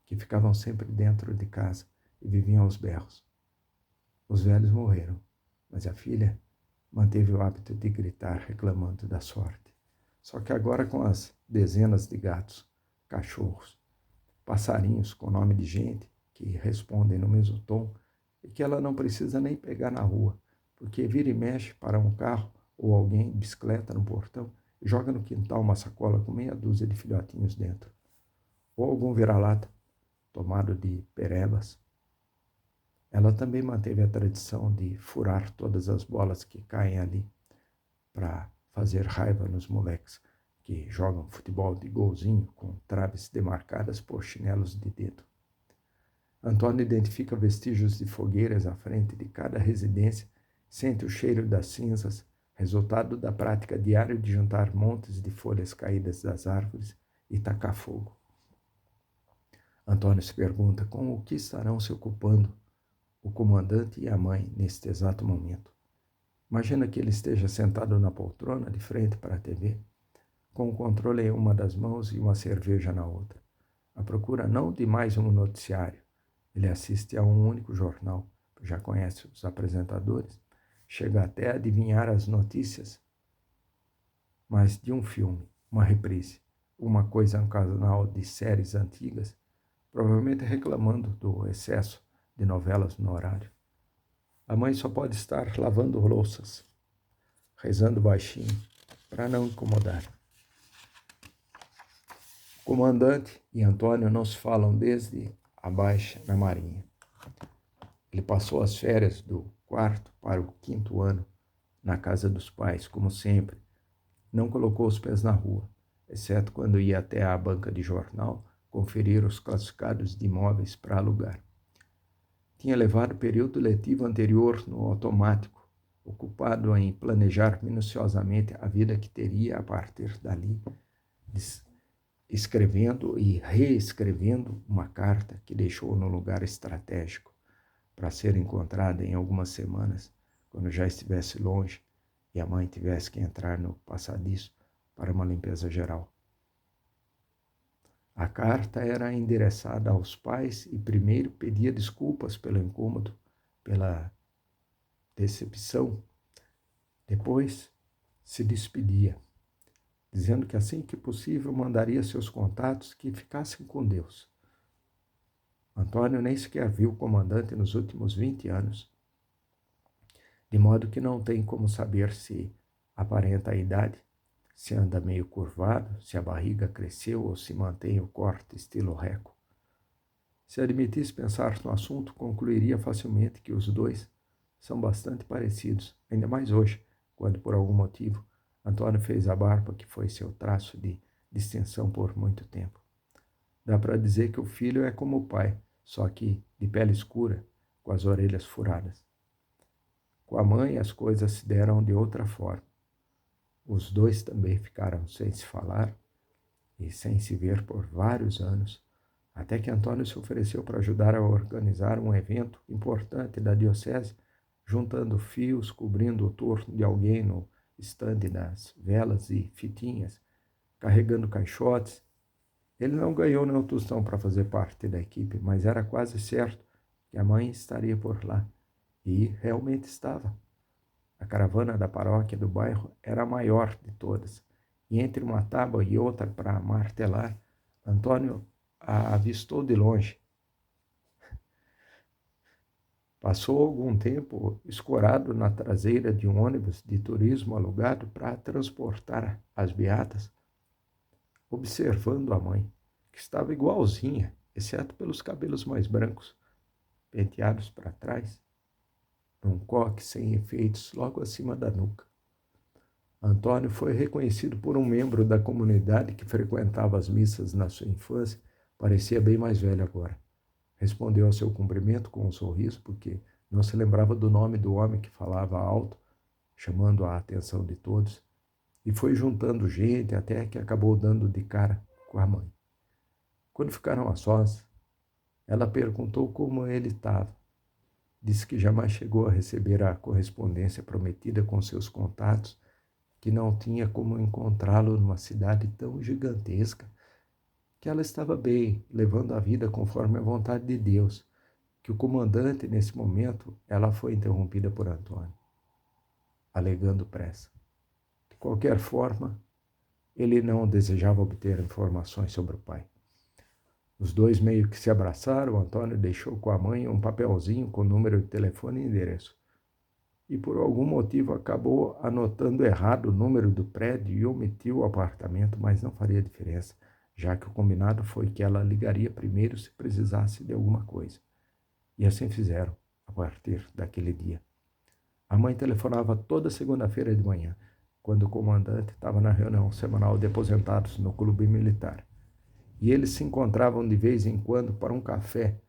que ficavam sempre dentro de casa e viviam aos berros. Os velhos morreram, mas a filha manteve o hábito de gritar reclamando da sorte. Só que agora com as dezenas de gatos, cachorros, passarinhos com nome de gente que respondem no mesmo tom e que ela não precisa nem pegar na rua, porque vira e mexe para um carro ou alguém de bicicleta no portão e joga no quintal uma sacola com meia dúzia de filhotinhos dentro. Ou algum vira-lata, tomado de perebas. Ela também manteve a tradição de furar todas as bolas que caem ali para fazer raiva nos moleques que jogam futebol de golzinho com traves demarcadas por chinelos de dedo. Antônio identifica vestígios de fogueiras à frente de cada residência, sente o cheiro das cinzas, resultado da prática diária de juntar montes de folhas caídas das árvores e tacar fogo. Antônio se pergunta com o que estarão se ocupando o comandante e a mãe neste exato momento. Imagina que ele esteja sentado na poltrona de frente para a TV, com o controle em uma das mãos e uma cerveja na outra, à procura não de mais um noticiário. Ele assiste a um único jornal, já conhece os apresentadores, chega até a adivinhar as notícias, mas de um filme, uma reprise, uma coisa, um canal de séries antigas, provavelmente reclamando do excesso de novelas no horário. A mãe só pode estar lavando louças, rezando baixinho, para não incomodar. O comandante e Antônio não se falam desde a baixa na Marinha. Ele passou as férias do 4º para o 5º ano na casa dos pais, como sempre. Não colocou os pés na rua, exceto quando ia até a banca de jornal conferir os classificados de imóveis para alugar. Tinha levado o período letivo anterior no automático, ocupado em planejar minuciosamente a vida que teria a partir dali, escrevendo e reescrevendo uma carta que deixou no lugar estratégico para ser encontrada em algumas semanas, quando já estivesse longe e a mãe tivesse que entrar no passadiço para uma limpeza geral. A carta era endereçada aos pais e primeiro pedia desculpas pelo incômodo, pela decepção. Depois se despedia, dizendo que assim que possível mandaria seus contatos que ficassem com Deus. Antônio nem sequer viu o comandante nos últimos 20 anos, de modo que não tem como saber se aparenta a idade, se anda meio curvado, se a barriga cresceu ou se mantém o corte estilo reco. Se admitisse pensar no assunto, concluiria facilmente que os dois são bastante parecidos, ainda mais hoje, quando por algum motivo Antônio fez a barba que foi seu traço de distinção por muito tempo. Dá para dizer que o filho é como o pai, só que de pele escura, com as orelhas furadas. Com a mãe as coisas se deram de outra forma. Os dois também ficaram sem se falar e sem se ver por vários anos, até que Antônio se ofereceu para ajudar a organizar um evento importante da diocese, juntando fios, cobrindo o torno de alguém no estande das velas e fitinhas, carregando caixotes. Ele não ganhou nenhum tostão para fazer parte da equipe, mas era quase certo que a mãe estaria por lá, e realmente estava. A caravana da paróquia do bairro era a maior de todas, e entre uma tábua e outra para martelar, Antônio a avistou de longe. Passou algum tempo escorado na traseira de um ônibus de turismo alugado para transportar as beatas, observando a mãe, que estava igualzinha, exceto pelos cabelos mais brancos, penteados para trás, num coque sem efeitos logo acima da nuca. Antônio foi reconhecido por um membro da comunidade que frequentava as missas na sua infância, parecia bem mais velho agora. Respondeu ao seu cumprimento com um sorriso, porque não se lembrava do nome do homem que falava alto, chamando a atenção de todos, e foi juntando gente até que acabou dando de cara com a mãe. Quando ficaram a sós, ela perguntou como ele estava. Disse que jamais chegou a receber a correspondência prometida com seus contatos, que não tinha como encontrá-lo numa cidade tão gigantesca, que ela estava bem, levando a vida conforme a vontade de Deus, que o comandante, nesse momento, ela foi interrompida por Antônio, alegando pressa. De qualquer forma, ele não desejava obter informações sobre o pai. Os dois meio que se abraçaram. Antônio deixou com a mãe um papelzinho com número de telefone e endereço. E por algum motivo acabou anotando errado o número do prédio e omitiu o apartamento, mas não faria diferença, já que o combinado foi que ela ligaria primeiro se precisasse de alguma coisa. E assim fizeram, a partir daquele dia. A mãe telefonava toda segunda-feira de manhã, quando o comandante estava na reunião semanal de aposentados no clube militar. E eles se encontravam de vez em quando para um café,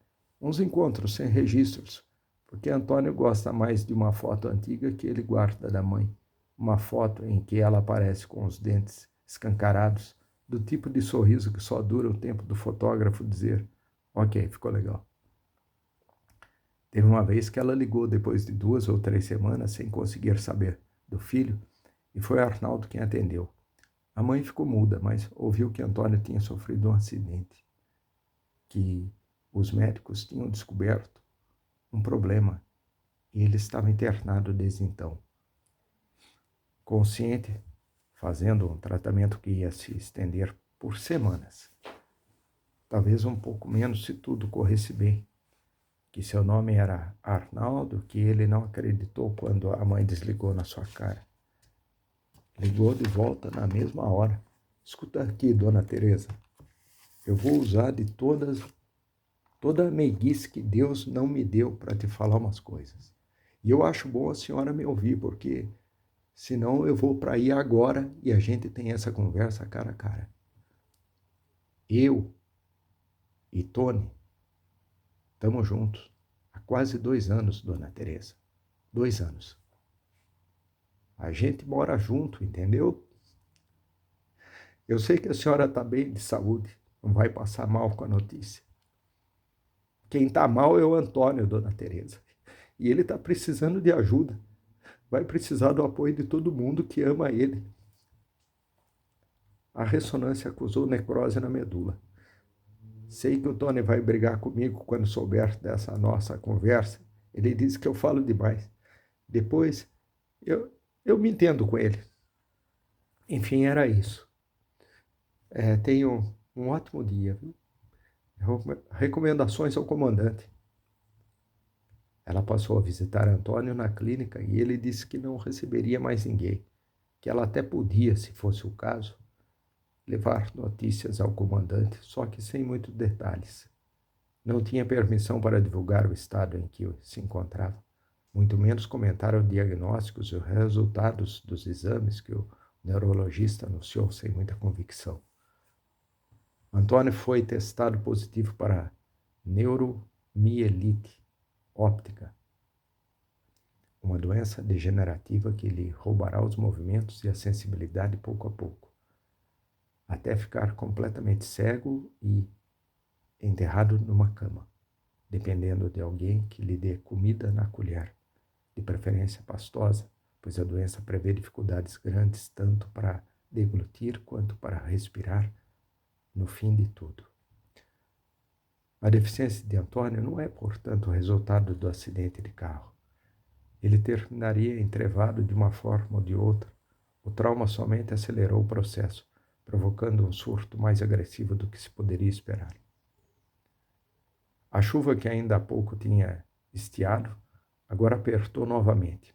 uns encontros sem registros, porque Antônio gosta mais de uma foto antiga que ele guarda da mãe, uma foto em que ela aparece com os dentes escancarados, do tipo de sorriso que só dura o tempo do fotógrafo dizer: ok, ficou legal. Teve uma vez que ela ligou depois de 2 ou 3 semanas sem conseguir saber do filho, e foi Arnaldo quem atendeu. A mãe ficou muda, mas ouviu que Antônio tinha sofrido um acidente, que os médicos tinham descoberto um problema e ele estava internado desde então. Consciente, fazendo um tratamento que ia se estender por semanas. talvez um pouco menos se tudo corresse bem. Que seu nome era Arnaldo, que ele não acreditou quando a mãe desligou na sua cara. Ligou de volta na mesma hora. Escuta aqui, dona Teresa, eu vou usar de toda a meiguice que Deus não me deu para te falar umas coisas. E eu acho bom a senhora me ouvir, porque senão eu vou para aí agora e a gente tem essa conversa cara a cara. Eu e Tony estamos juntos há quase 2 anos, dona Teresa. 2 anos. A gente mora junto, entendeu? Eu sei que a senhora está bem de saúde, não vai passar mal com a notícia. Quem está mal é o Antônio, dona Teresa. E ele está precisando de ajuda. Vai precisar do apoio de todo mundo que ama ele. A ressonância acusou necrose na medula. Sei que o Tony vai brigar comigo quando souber dessa nossa conversa. Ele disse que eu falo demais. Depois, eu me entendo com ele. Enfim, era isso. Tenho um ótimo dia. Viu? Recomendações ao comandante. Ela passou a visitar Antônio na clínica e ele disse que não receberia mais ninguém, que ela até podia, se fosse o caso, levar notícias ao comandante, só que sem muitos detalhes. Não tinha permissão para divulgar o estado em que se encontrava, muito menos comentar os diagnósticos e os resultados dos exames que o neurologista anunciou sem muita convicção. Antônio foi testado positivo para neuromielite óptica, uma doença degenerativa que lhe roubará os movimentos e a sensibilidade pouco a pouco, até ficar completamente cego e enterrado numa cama, dependendo de alguém que lhe dê comida na colher, de preferência pastosa, pois a doença prevê dificuldades grandes tanto para deglutir quanto para respirar no fim de tudo. A deficiência de Antônio não é, portanto, resultado do acidente de carro. Ele terminaria entrevado de uma forma ou de outra. O trauma somente acelerou o processo, provocando um surto mais agressivo do que se poderia esperar. A chuva que ainda há pouco tinha estiado, agora apertou novamente.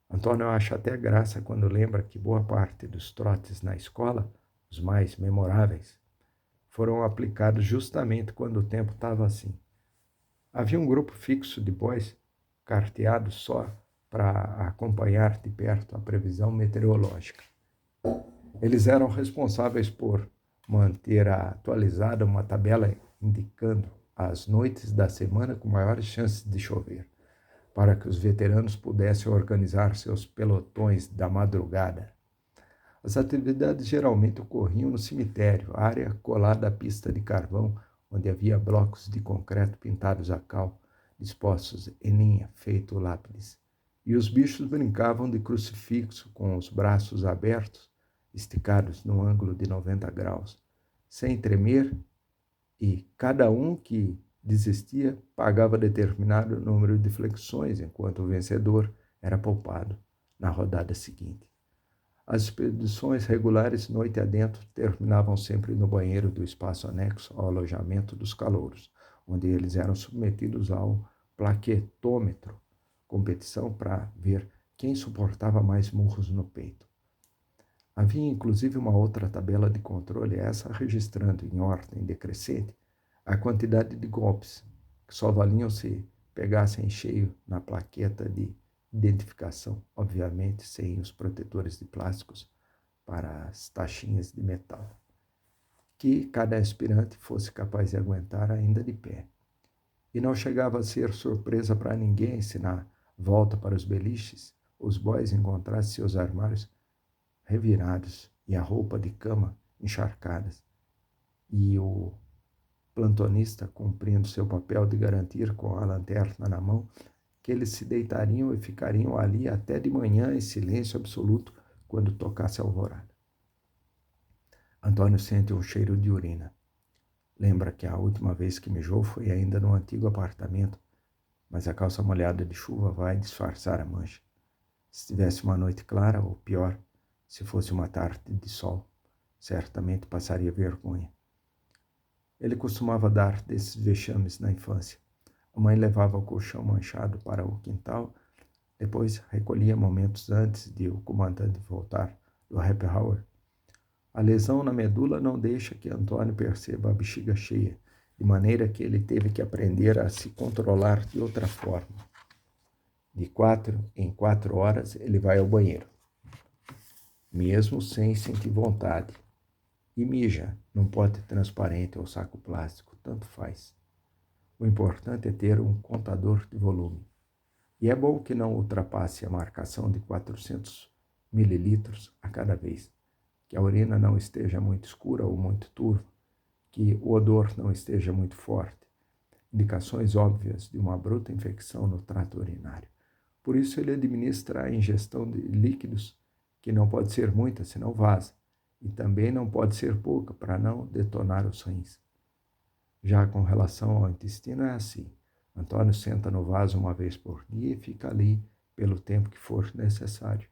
Antônio acha até graça quando lembra que boa parte dos trotes na escola, os mais memoráveis, foram aplicados justamente quando o tempo estava assim. Havia um grupo fixo de boys carteados só para acompanhar de perto a previsão meteorológica. Eles eram responsáveis por manter atualizada uma tabela indicando as noites da semana com maiores chances de chover, para que os veteranos pudessem organizar seus pelotões da madrugada. As atividades geralmente ocorriam no cemitério, área colada à pista de carvão, onde havia blocos de concreto pintados a cal, dispostos em linha, feito lápides. E os bichos brincavam de crucifixo com os braços abertos, esticados num ângulo de 90 graus, sem tremer, e cada um que desistia pagava determinado número de flexões, enquanto o vencedor era poupado na rodada seguinte. As expedições regulares, noite adentro, terminavam sempre no banheiro do espaço anexo ao alojamento dos calouros, onde eles eram submetidos ao plaquetômetro, competição para ver quem suportava mais murros no peito. Havia inclusive uma outra tabela de controle, essa registrando em ordem decrescente a quantidade de golpes, que só valiam se pegassem cheio na plaqueta de identificação, obviamente sem os protetores de plásticos para as taxinhas de metal, que cada aspirante fosse capaz de aguentar ainda de pé. E não chegava a ser surpresa para ninguém se na volta para os beliches os boys encontrassem seus armários revirados e a roupa de cama encharcadas, e o plantonista cumprindo seu papel de garantir com a lanterna na mão que eles se deitariam e ficariam ali até de manhã em silêncio absoluto quando tocasse a alvorada. Antônio sente um cheiro de urina. Lembra que a última vez que mijou foi ainda no antigo apartamento, mas a calça molhada de chuva vai disfarçar a mancha. Se tivesse uma noite clara, ou pior, se fosse uma tarde de sol, certamente passaria vergonha. Ele costumava dar desses vexames na infância. A mãe levava o colchão manchado para o quintal, depois recolhia momentos antes de o comandante voltar do happy hour. A lesão na medula não deixa que Antônio perceba a bexiga cheia, de maneira que ele teve que aprender a se controlar de outra forma. De 4 em 4 horas ele vai ao banheiro, mesmo sem sentir vontade, e mija num pote transparente ou saco plástico, tanto faz. O importante é ter um contador de volume. E é bom que não ultrapasse a marcação de 400 mililitros a cada vez, que a urina não esteja muito escura ou muito turva, que o odor não esteja muito forte. Indicações óbvias de uma bruta infecção no trato urinário. Por isso ele administra a ingestão de líquidos, que não pode ser muita, senão vaza, e também não pode ser pouca, para não detonar os rins. Já com relação ao intestino é assim. Antônio senta no vaso uma vez por dia e fica ali pelo tempo que for necessário.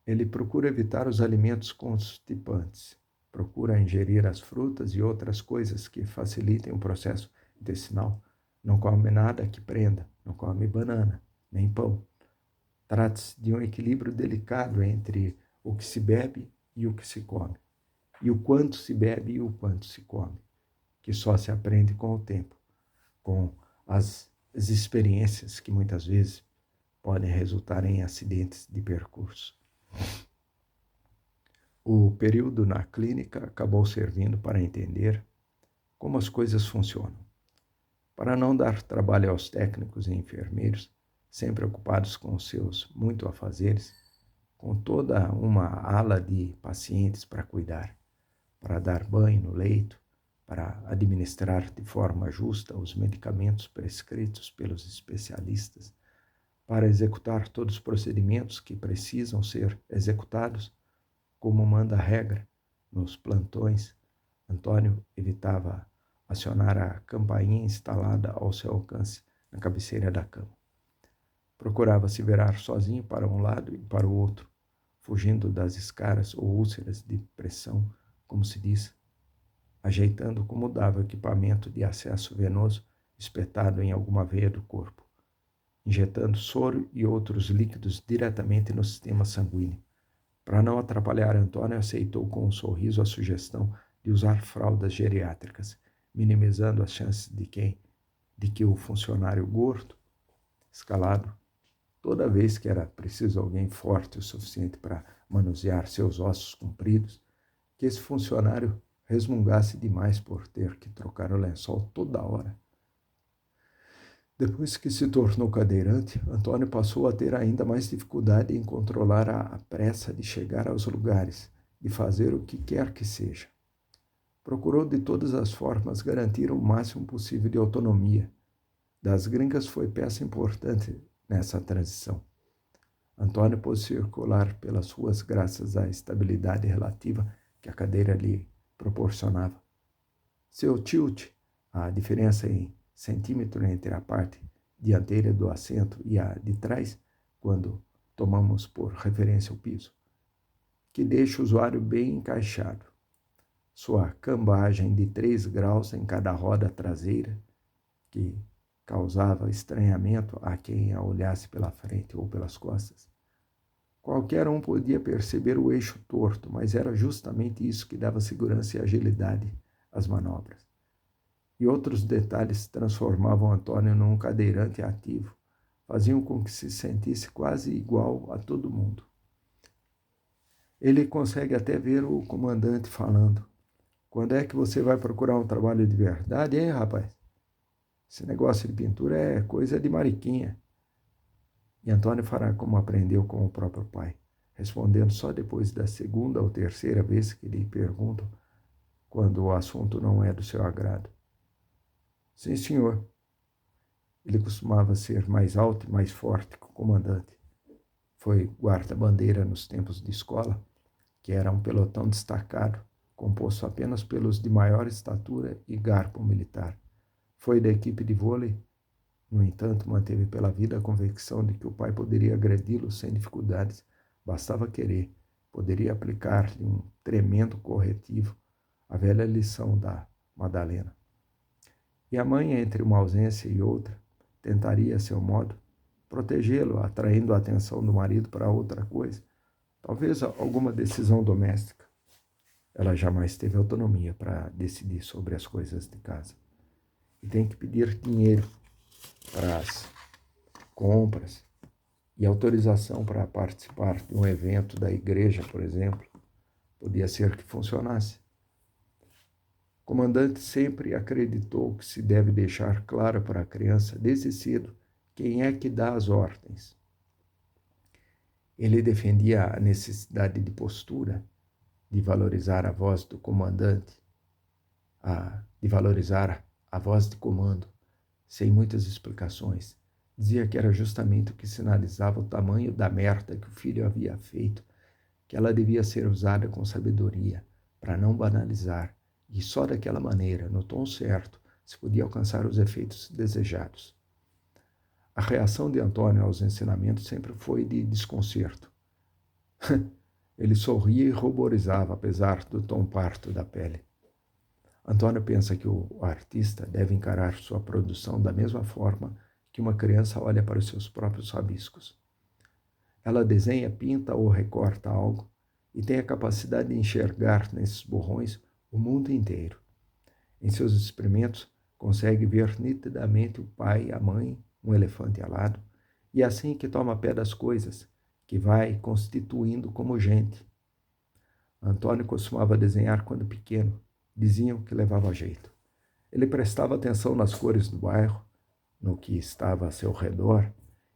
Ele procura evitar os alimentos constipantes, procura ingerir as frutas e outras coisas que facilitem o processo intestinal. Não come nada que prenda, não come banana, nem pão. Trata-se de um equilíbrio delicado entre o que se bebe e o que se come, e o quanto se bebe e o quanto se come, que só se aprende com o tempo, com as experiências que muitas vezes podem resultar em acidentes de percurso. O período na clínica acabou servindo para entender como as coisas funcionam. Para não dar trabalho aos técnicos e enfermeiros, sempre ocupados com seus muito afazeres, com toda uma ala de pacientes para cuidar, para dar banho no leito, para administrar de forma justa os medicamentos prescritos pelos especialistas, para executar todos os procedimentos que precisam ser executados, como manda a regra, nos plantões. Antônio evitava acionar a campainha instalada ao seu alcance na cabeceira da cama. Procurava se virar sozinho para um lado e para o outro, fugindo das escaras ou úlceras de pressão, como se diz, ajeitando como dava o equipamento de acesso venoso espetado em alguma veia do corpo, injetando soro e outros líquidos diretamente no sistema sanguíneo. Para não atrapalhar Antônio, aceitou com um sorriso a sugestão de usar fraldas geriátricas, minimizando as chances de que o funcionário gordo, escalado, toda vez que era preciso alguém forte o suficiente para manusear seus ossos compridos, que esse funcionário resmungasse demais por ter que trocar o lençol toda hora. Depois que se tornou cadeirante, Antônio passou a ter ainda mais dificuldade em controlar a pressa de chegar aos lugares, de fazer o que quer que seja. Procurou de todas as formas garantir o máximo possível de autonomia. Das gringas foi peça importante nessa transição. Antônio pôde circular pelas ruas graças à estabilidade relativa que a cadeira lhe proporcionava. Seu tilt, a diferença em centímetro entre a parte dianteira do assento e a de trás, quando tomamos por referência o piso, que deixa o usuário bem encaixado. Sua cambagem de 3 graus em cada roda traseira, que causava estranhamento a quem a olhasse pela frente ou pelas costas. Qualquer um podia perceber o eixo torto, mas era justamente isso que dava segurança e agilidade às manobras. E outros detalhes transformavam Antônio num cadeirante ativo, faziam com que se sentisse quase igual a todo mundo. Ele consegue até ver o comandante falando: "Quando é que você vai procurar um trabalho de verdade, hein, rapaz? Esse negócio de pintura é coisa de mariquinha." E Antônio fará como aprendeu com o próprio pai, respondendo só depois da segunda ou terceira vez que lhe perguntam, quando o assunto não é do seu agrado: "Sim, senhor." Ele costumava ser mais alto e mais forte que o comandante. Foi guarda-bandeira nos tempos de escola, que era um pelotão destacado, composto apenas pelos de maior estatura e garbo militar. Foi da equipe de vôlei, no entanto, manteve pela vida a convicção de que o pai poderia agredi-lo sem dificuldades, bastava querer, poderia aplicar-lhe um tremendo corretivo, a velha lição da Madalena. E a mãe, entre uma ausência e outra, tentaria, a seu modo, protegê-lo, atraindo a atenção do marido para outra coisa, talvez alguma decisão doméstica. Ela jamais teve autonomia para decidir sobre as coisas de casa. E tem que pedir dinheiro para as compras e autorização para participar de um evento da igreja, por exemplo. Podia ser que funcionasse. O comandante sempre acreditou que se deve deixar claro para a criança, desde cedo, quem é que dá as ordens. Ele defendia a necessidade de postura, de valorizar a voz do comandante, de valorizar a voz de comando, sem muitas explicações. Dizia que era justamente o que sinalizava o tamanho da merda que o filho havia feito, que ela devia ser usada com sabedoria, para não banalizar, e só daquela maneira, no tom certo, se podia alcançar os efeitos desejados. A reação de Antônio aos ensinamentos sempre foi de desconcerto. Ele sorria e ruborizava, apesar do tom parto da pele. Antônio pensa que o artista deve encarar sua produção da mesma forma que uma criança olha para os seus próprios rabiscos. Ela desenha, pinta ou recorta algo e tem a capacidade de enxergar nesses borrões o mundo inteiro. Em seus experimentos, consegue ver nitidamente o pai, a mãe, um elefante alado, e é assim que toma pé das coisas, que vai constituindo como gente. Antônio costumava desenhar quando pequeno, diziam que levava jeito. Ele prestava atenção nas cores do bairro, no que estava a seu redor,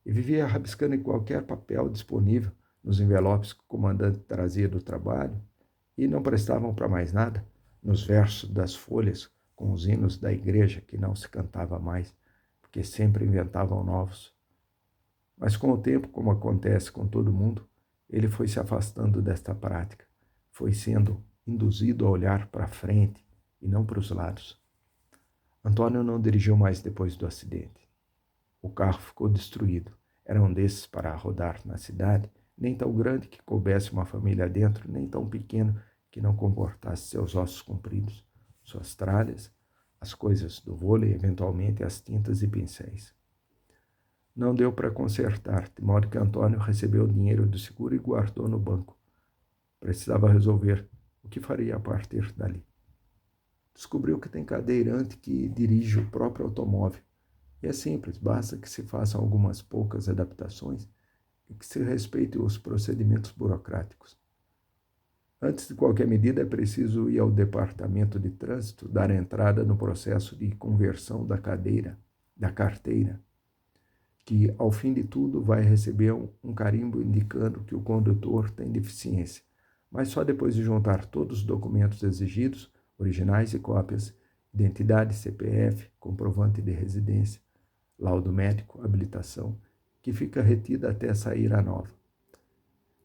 e vivia rabiscando em qualquer papel disponível nos envelopes que o comandante trazia do trabalho, e não prestavam para mais nada, nos versos das folhas com os hinos da igreja que não se cantava mais, porque sempre inventavam novos. Mas com o tempo, como acontece com todo mundo, ele foi se afastando desta prática, foi sendo induzido a olhar para frente e não para os lados. Antônio não dirigiu mais depois do acidente. O carro ficou destruído. Era um desses para rodar na cidade, nem tão grande que coubesse uma família dentro, nem tão pequeno que não comportasse seus ossos compridos, suas tralhas, as coisas do vôlei, eventualmente as tintas e pincéis. Não deu para consertar, de modo que Antônio recebeu o dinheiro do seguro e guardou no banco. Precisava resolver o que faria a partir dali. Descobriu que tem cadeirante que dirige o próprio automóvel. E é simples, basta que se façam algumas poucas adaptações e que se respeitem os procedimentos burocráticos. Antes de qualquer medida, é preciso ir ao departamento de trânsito, dar entrada no processo de conversão da carteira, que, ao fim de tudo, vai receber um carimbo indicando que o condutor tem deficiência, mas só depois de juntar todos os documentos exigidos, originais e cópias, identidade, CPF, comprovante de residência, laudo médico, habilitação, que fica retida até sair a nova.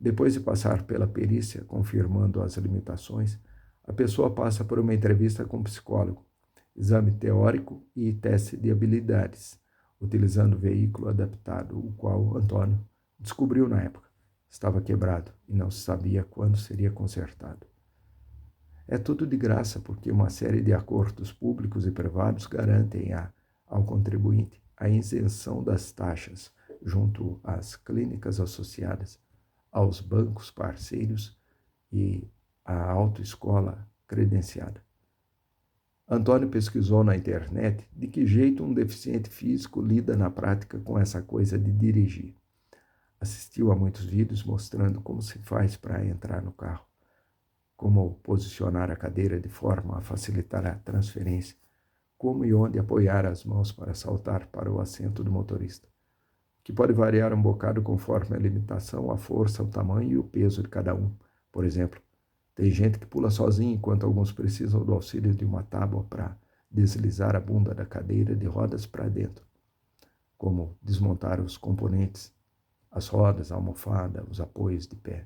Depois de passar pela perícia, confirmando as limitações, a pessoa passa por uma entrevista com o psicólogo, exame teórico e teste de habilidades, utilizando o veículo adaptado, o qual Antônio descobriu na época. Estava quebrado e não se sabia quando seria consertado. É tudo de graça, porque uma série de acordos públicos e privados garantem ao contribuinte a isenção das taxas junto às clínicas associadas, aos bancos parceiros e à autoescola credenciada. Antônio pesquisou na internet de que jeito um deficiente físico lida na prática com essa coisa de dirigir. Assistiu a muitos vídeos mostrando como se faz para entrar no carro, como posicionar a cadeira de forma a facilitar a transferência, como e onde apoiar as mãos para saltar para o assento do motorista, que pode variar um bocado conforme a limitação, a força, o tamanho e o peso de cada um. Por exemplo, tem gente que pula sozinho, enquanto alguns precisam do auxílio de uma tábua para deslizar a bunda da cadeira de rodas para dentro, como desmontar os componentes, as rodas, a almofada, os apoios de pé,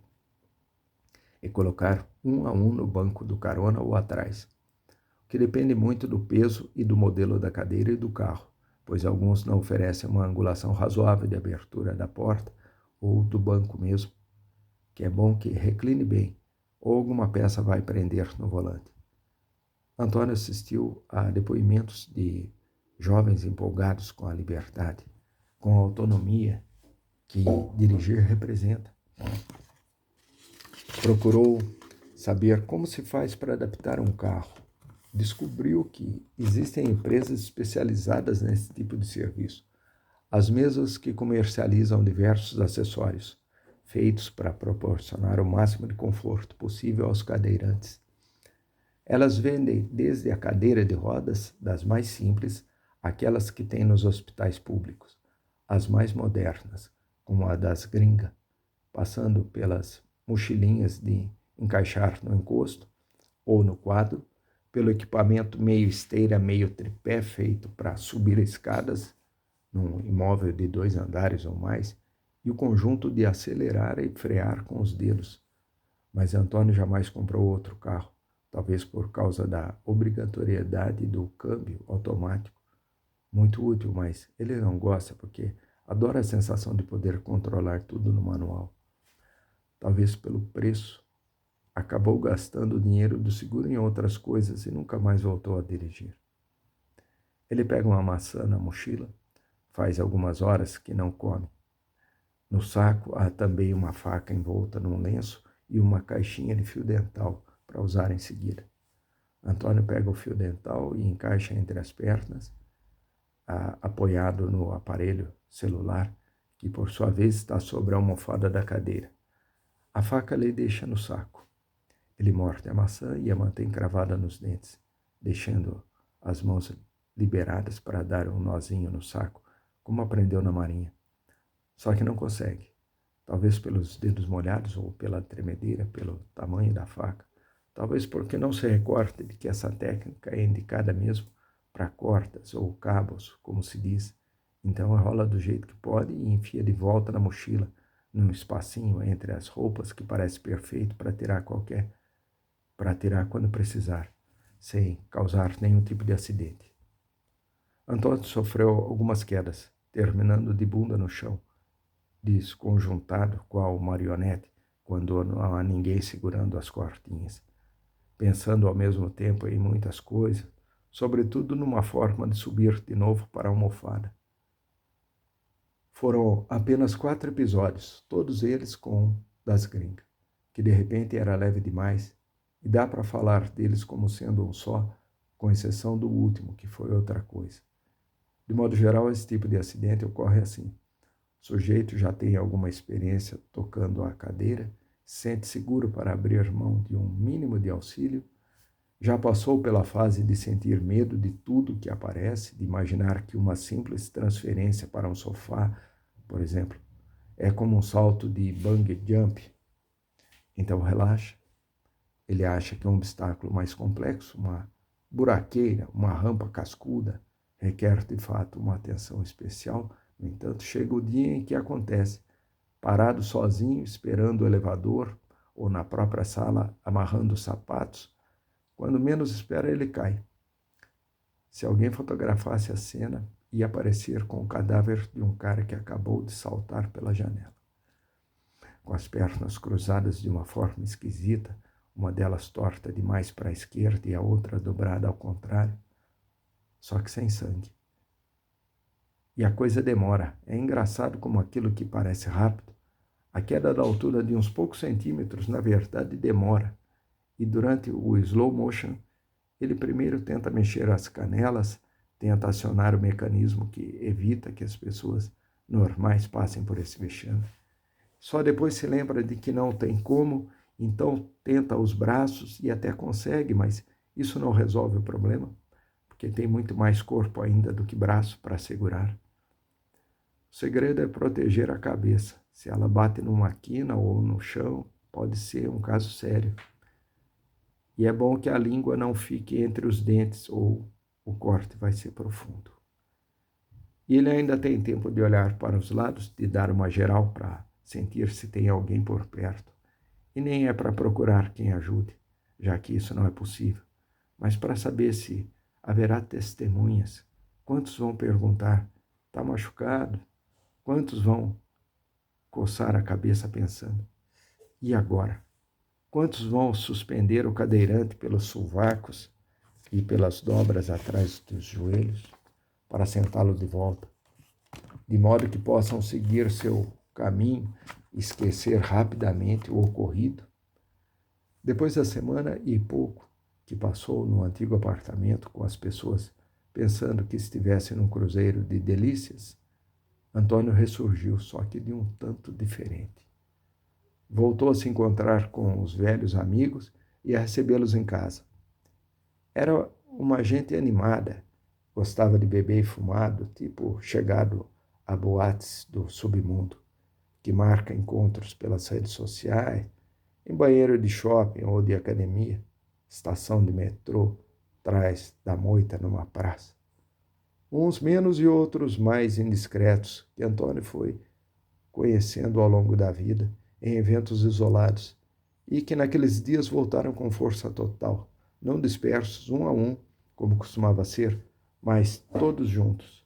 e colocar um a um no banco do carona ou atrás, o que depende muito do peso e do modelo da cadeira e do carro, pois alguns não oferecem uma angulação razoável de abertura da porta ou do banco mesmo, que é bom que recline bem, ou alguma peça vai prender no volante. Antônio assistiu a depoimentos de jovens empolgados com a liberdade, com a autonomia que dirigir representa. Procurou saber como se faz para adaptar um carro. Descobriu que existem empresas especializadas nesse tipo de serviço, as mesmas que comercializam diversos acessórios, feitos para proporcionar o máximo de conforto possível aos cadeirantes. Elas vendem desde a cadeira de rodas, das mais simples, aquelas que tem nos hospitais públicos, as mais modernas, como a das gringas, passando pelas mochilinhas de encaixar no encosto ou no quadro, pelo equipamento meio esteira, meio tripé feito para subir escadas num imóvel de 2 andares ou mais, e o conjunto de acelerar e frear com os dedos. Mas Antônio jamais comprou outro carro, talvez por causa da obrigatoriedade do câmbio automático. Muito útil, mas ele não gosta porque adora a sensação de poder controlar tudo no manual. Talvez pelo preço, acabou gastando o dinheiro do seguro em outras coisas e nunca mais voltou a dirigir. Ele pega uma maçã na mochila, faz algumas horas que não come. No saco há também uma faca envolta num lenço e uma caixinha de fio dental para usar em seguida. Antônio pega o fio dental e encaixa entre as pernas, apoiado no aparelho celular, que por sua vez está sobre a almofada da cadeira. A faca ele deixa no saco. Ele morde a maçã e a mantém cravada nos dentes, deixando as mãos liberadas para dar um nozinho no saco, como aprendeu na marinha. Só que não consegue, talvez pelos dedos molhados ou pela tremedeira, pelo tamanho da faca, talvez porque não se recorde de que essa técnica é indicada mesmo para cordas ou cabos, como se diz. Então rola do jeito que pode e enfia de volta na mochila, num espacinho entre as roupas que parece perfeito para tirar quando precisar, sem causar nenhum tipo de acidente. Antônio sofreu algumas quedas, terminando de bunda no chão, desconjuntado qual marionete, quando não há ninguém segurando as cortinhas, pensando ao mesmo tempo em muitas coisas, sobretudo numa forma de subir de novo para a almofada. Foram apenas 4 episódios, todos eles com das gringas, que de repente era leve demais, e dá para falar deles como sendo um só, com exceção do último, que foi outra coisa. De modo geral, esse tipo de acidente ocorre assim. O sujeito já tem alguma experiência tocando a cadeira, sente seguro para abrir mão de um mínimo de auxílio, já passou pela fase de sentir medo de tudo que aparece, de imaginar que uma simples transferência para um sofá, por exemplo, é como um salto de bungee jump. Então relaxa. Ele acha que é um obstáculo mais complexo, uma buraqueira, uma rampa cascuda, requer de fato uma atenção especial. No entanto, chega o dia em que acontece, parado sozinho, esperando o elevador ou na própria sala, amarrando os sapatos. Quando menos espera, ele cai. Se alguém fotografasse a cena, ia aparecer com o cadáver de um cara que acabou de saltar pela janela. Com as pernas cruzadas de uma forma esquisita, uma delas torta demais para a esquerda e a outra dobrada ao contrário, só que sem sangue. E a coisa demora. É engraçado como aquilo que parece rápido, a queda da altura de uns poucos centímetros, na verdade, demora. E durante o slow motion, ele primeiro tenta mexer as canelas, tenta acionar o mecanismo que evita que as pessoas normais passem por esse vexame. Só depois se lembra de que não tem como, então tenta os braços e até consegue, mas isso não resolve o problema, porque tem muito mais corpo ainda do que braço para segurar. O segredo é proteger a cabeça. Se ela bate numa quina ou no chão, pode ser um caso sério. E é bom que a língua não fique entre os dentes ou o corte vai ser profundo. E ele ainda tem tempo de olhar para os lados, de dar uma geral para sentir se tem alguém por perto. E nem é para procurar quem ajude, já que isso não é possível, mas para saber se haverá testemunhas. Quantos vão perguntar, está machucado? Quantos vão coçar a cabeça pensando, e agora? Quantos vão suspender o cadeirante pelos sovacos e pelas dobras atrás dos joelhos para sentá-lo de volta, de modo que possam seguir seu caminho e esquecer rapidamente o ocorrido. Depois da semana e pouco que passou no antigo apartamento com as pessoas pensando que estivesse num cruzeiro de delícias, Antônio ressurgiu, só que de um tanto diferente. Voltou a se encontrar com os velhos amigos e a recebê-los em casa. Era uma gente animada, gostava de beber e fumado, tipo chegado a boates do submundo, que marca encontros pelas redes sociais, em banheiro de shopping ou de academia, estação de metrô, trás da moita numa praça. Uns menos e outros mais indiscretos, que Antônio foi conhecendo ao longo da vida, em eventos isolados, e que naqueles dias voltaram com força total, não dispersos um a um, como costumava ser, mas todos juntos.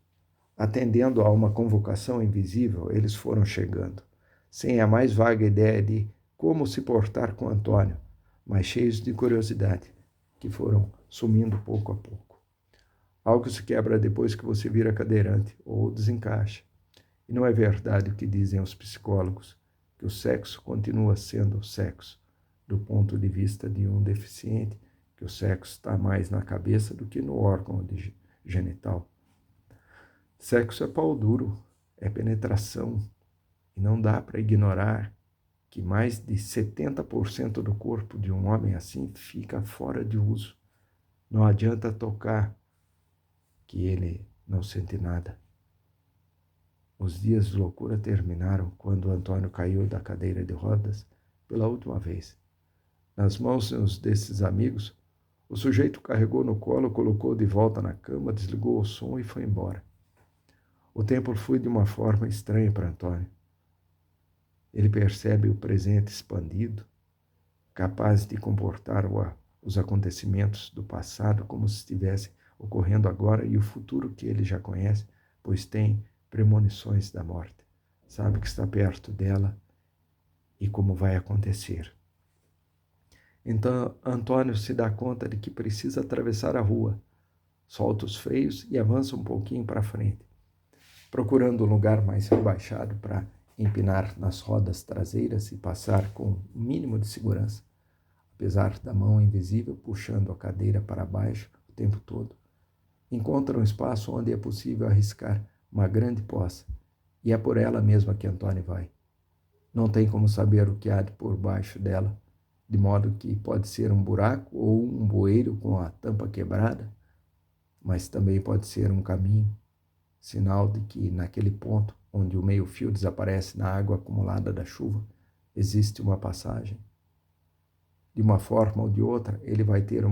Atendendo a uma convocação invisível, eles foram chegando, sem a mais vaga ideia de como se portar com Antônio, mas cheios de curiosidade, que foram sumindo pouco a pouco. Algo se quebra depois que você vira cadeirante ou desencaixa. E não é verdade o que dizem os psicólogos, que o sexo continua sendo sexo, do ponto de vista de um deficiente, que o sexo está mais na cabeça do que no órgão genital. Sexo é pau duro, é penetração, e não dá para ignorar que mais de 70% do corpo de um homem assim fica fora de uso. Não adianta tocar, que ele não sente nada. Os dias de loucura terminaram quando Antônio caiu da cadeira de rodas pela última vez. Nas mãos desses amigos, o sujeito carregou no colo, colocou de volta na cama, desligou o som e foi embora. O tempo flui de uma forma estranha para Antônio. Ele percebe o presente expandido, capaz de comportar os acontecimentos do passado como se estivessem ocorrendo agora e o futuro que ele já conhece, pois tem premonições da morte. Sabe que está perto dela e como vai acontecer. Então, Antônio se dá conta de que precisa atravessar a rua, solta os freios e avança um pouquinho para frente, procurando um lugar mais rebaixado para empinar nas rodas traseiras e passar com o mínimo de segurança, apesar da mão invisível puxando a cadeira para baixo o tempo todo. Encontra um espaço onde é possível arriscar uma grande poça, e é por ela mesma que Antônio vai. Não tem como saber o que há por baixo dela, de modo que pode ser um buraco ou um bueiro com a tampa quebrada, mas também pode ser um caminho, sinal de que naquele ponto onde o meio-fio desaparece na água acumulada da chuva, existe uma passagem. De uma forma ou de outra, ele vai ter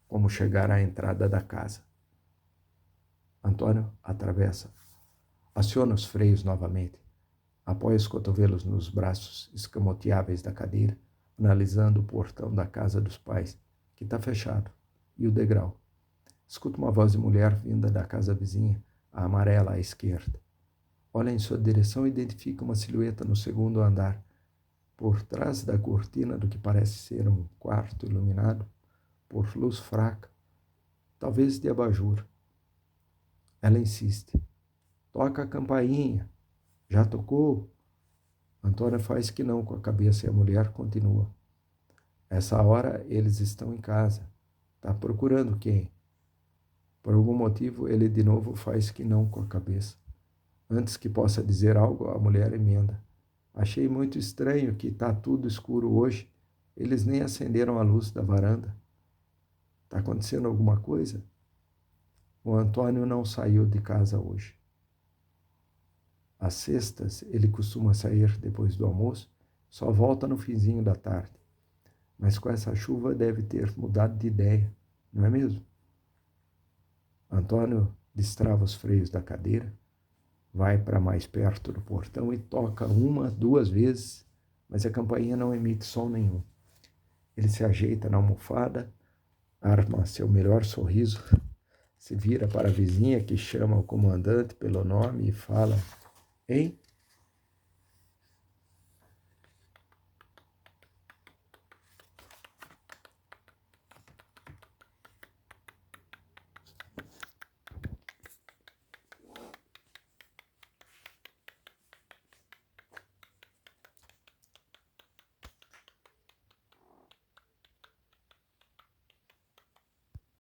como chegar à entrada da casa. Antônio atravessa, aciona os freios novamente, apoia os cotovelos nos braços escamoteáveis da cadeira, analisando o portão da casa dos pais, que está fechado, e o degrau. Escuta uma voz de mulher vinda da casa vizinha, a amarela à esquerda. Olha em sua direção e identifica uma silhueta no segundo andar, por trás da cortina do que parece ser um quarto iluminado por luz fraca, talvez de abajur. Ela insiste. Toca a campainha. Já tocou? Antônio faz que não com a cabeça e a mulher continua. Essa hora eles estão em casa. Tá procurando quem? Por algum motivo ele de novo faz que não com a cabeça. Antes que possa dizer algo, a mulher emenda. Achei muito estranho que tá tudo escuro hoje. Eles nem acenderam a luz da varanda. Tá acontecendo alguma coisa? O Antônio não saiu de casa hoje. Às sextas, ele costuma sair depois do almoço, só volta no finzinho da tarde. Mas com essa chuva deve ter mudado de ideia, não é mesmo? Antônio destrava os freios da cadeira, vai para mais perto do portão e toca uma, duas vezes, mas a campainha não emite som nenhum. Ele se ajeita na almofada, arma seu melhor sorriso, se vira para a vizinha que chama o comandante pelo nome e fala: Hein?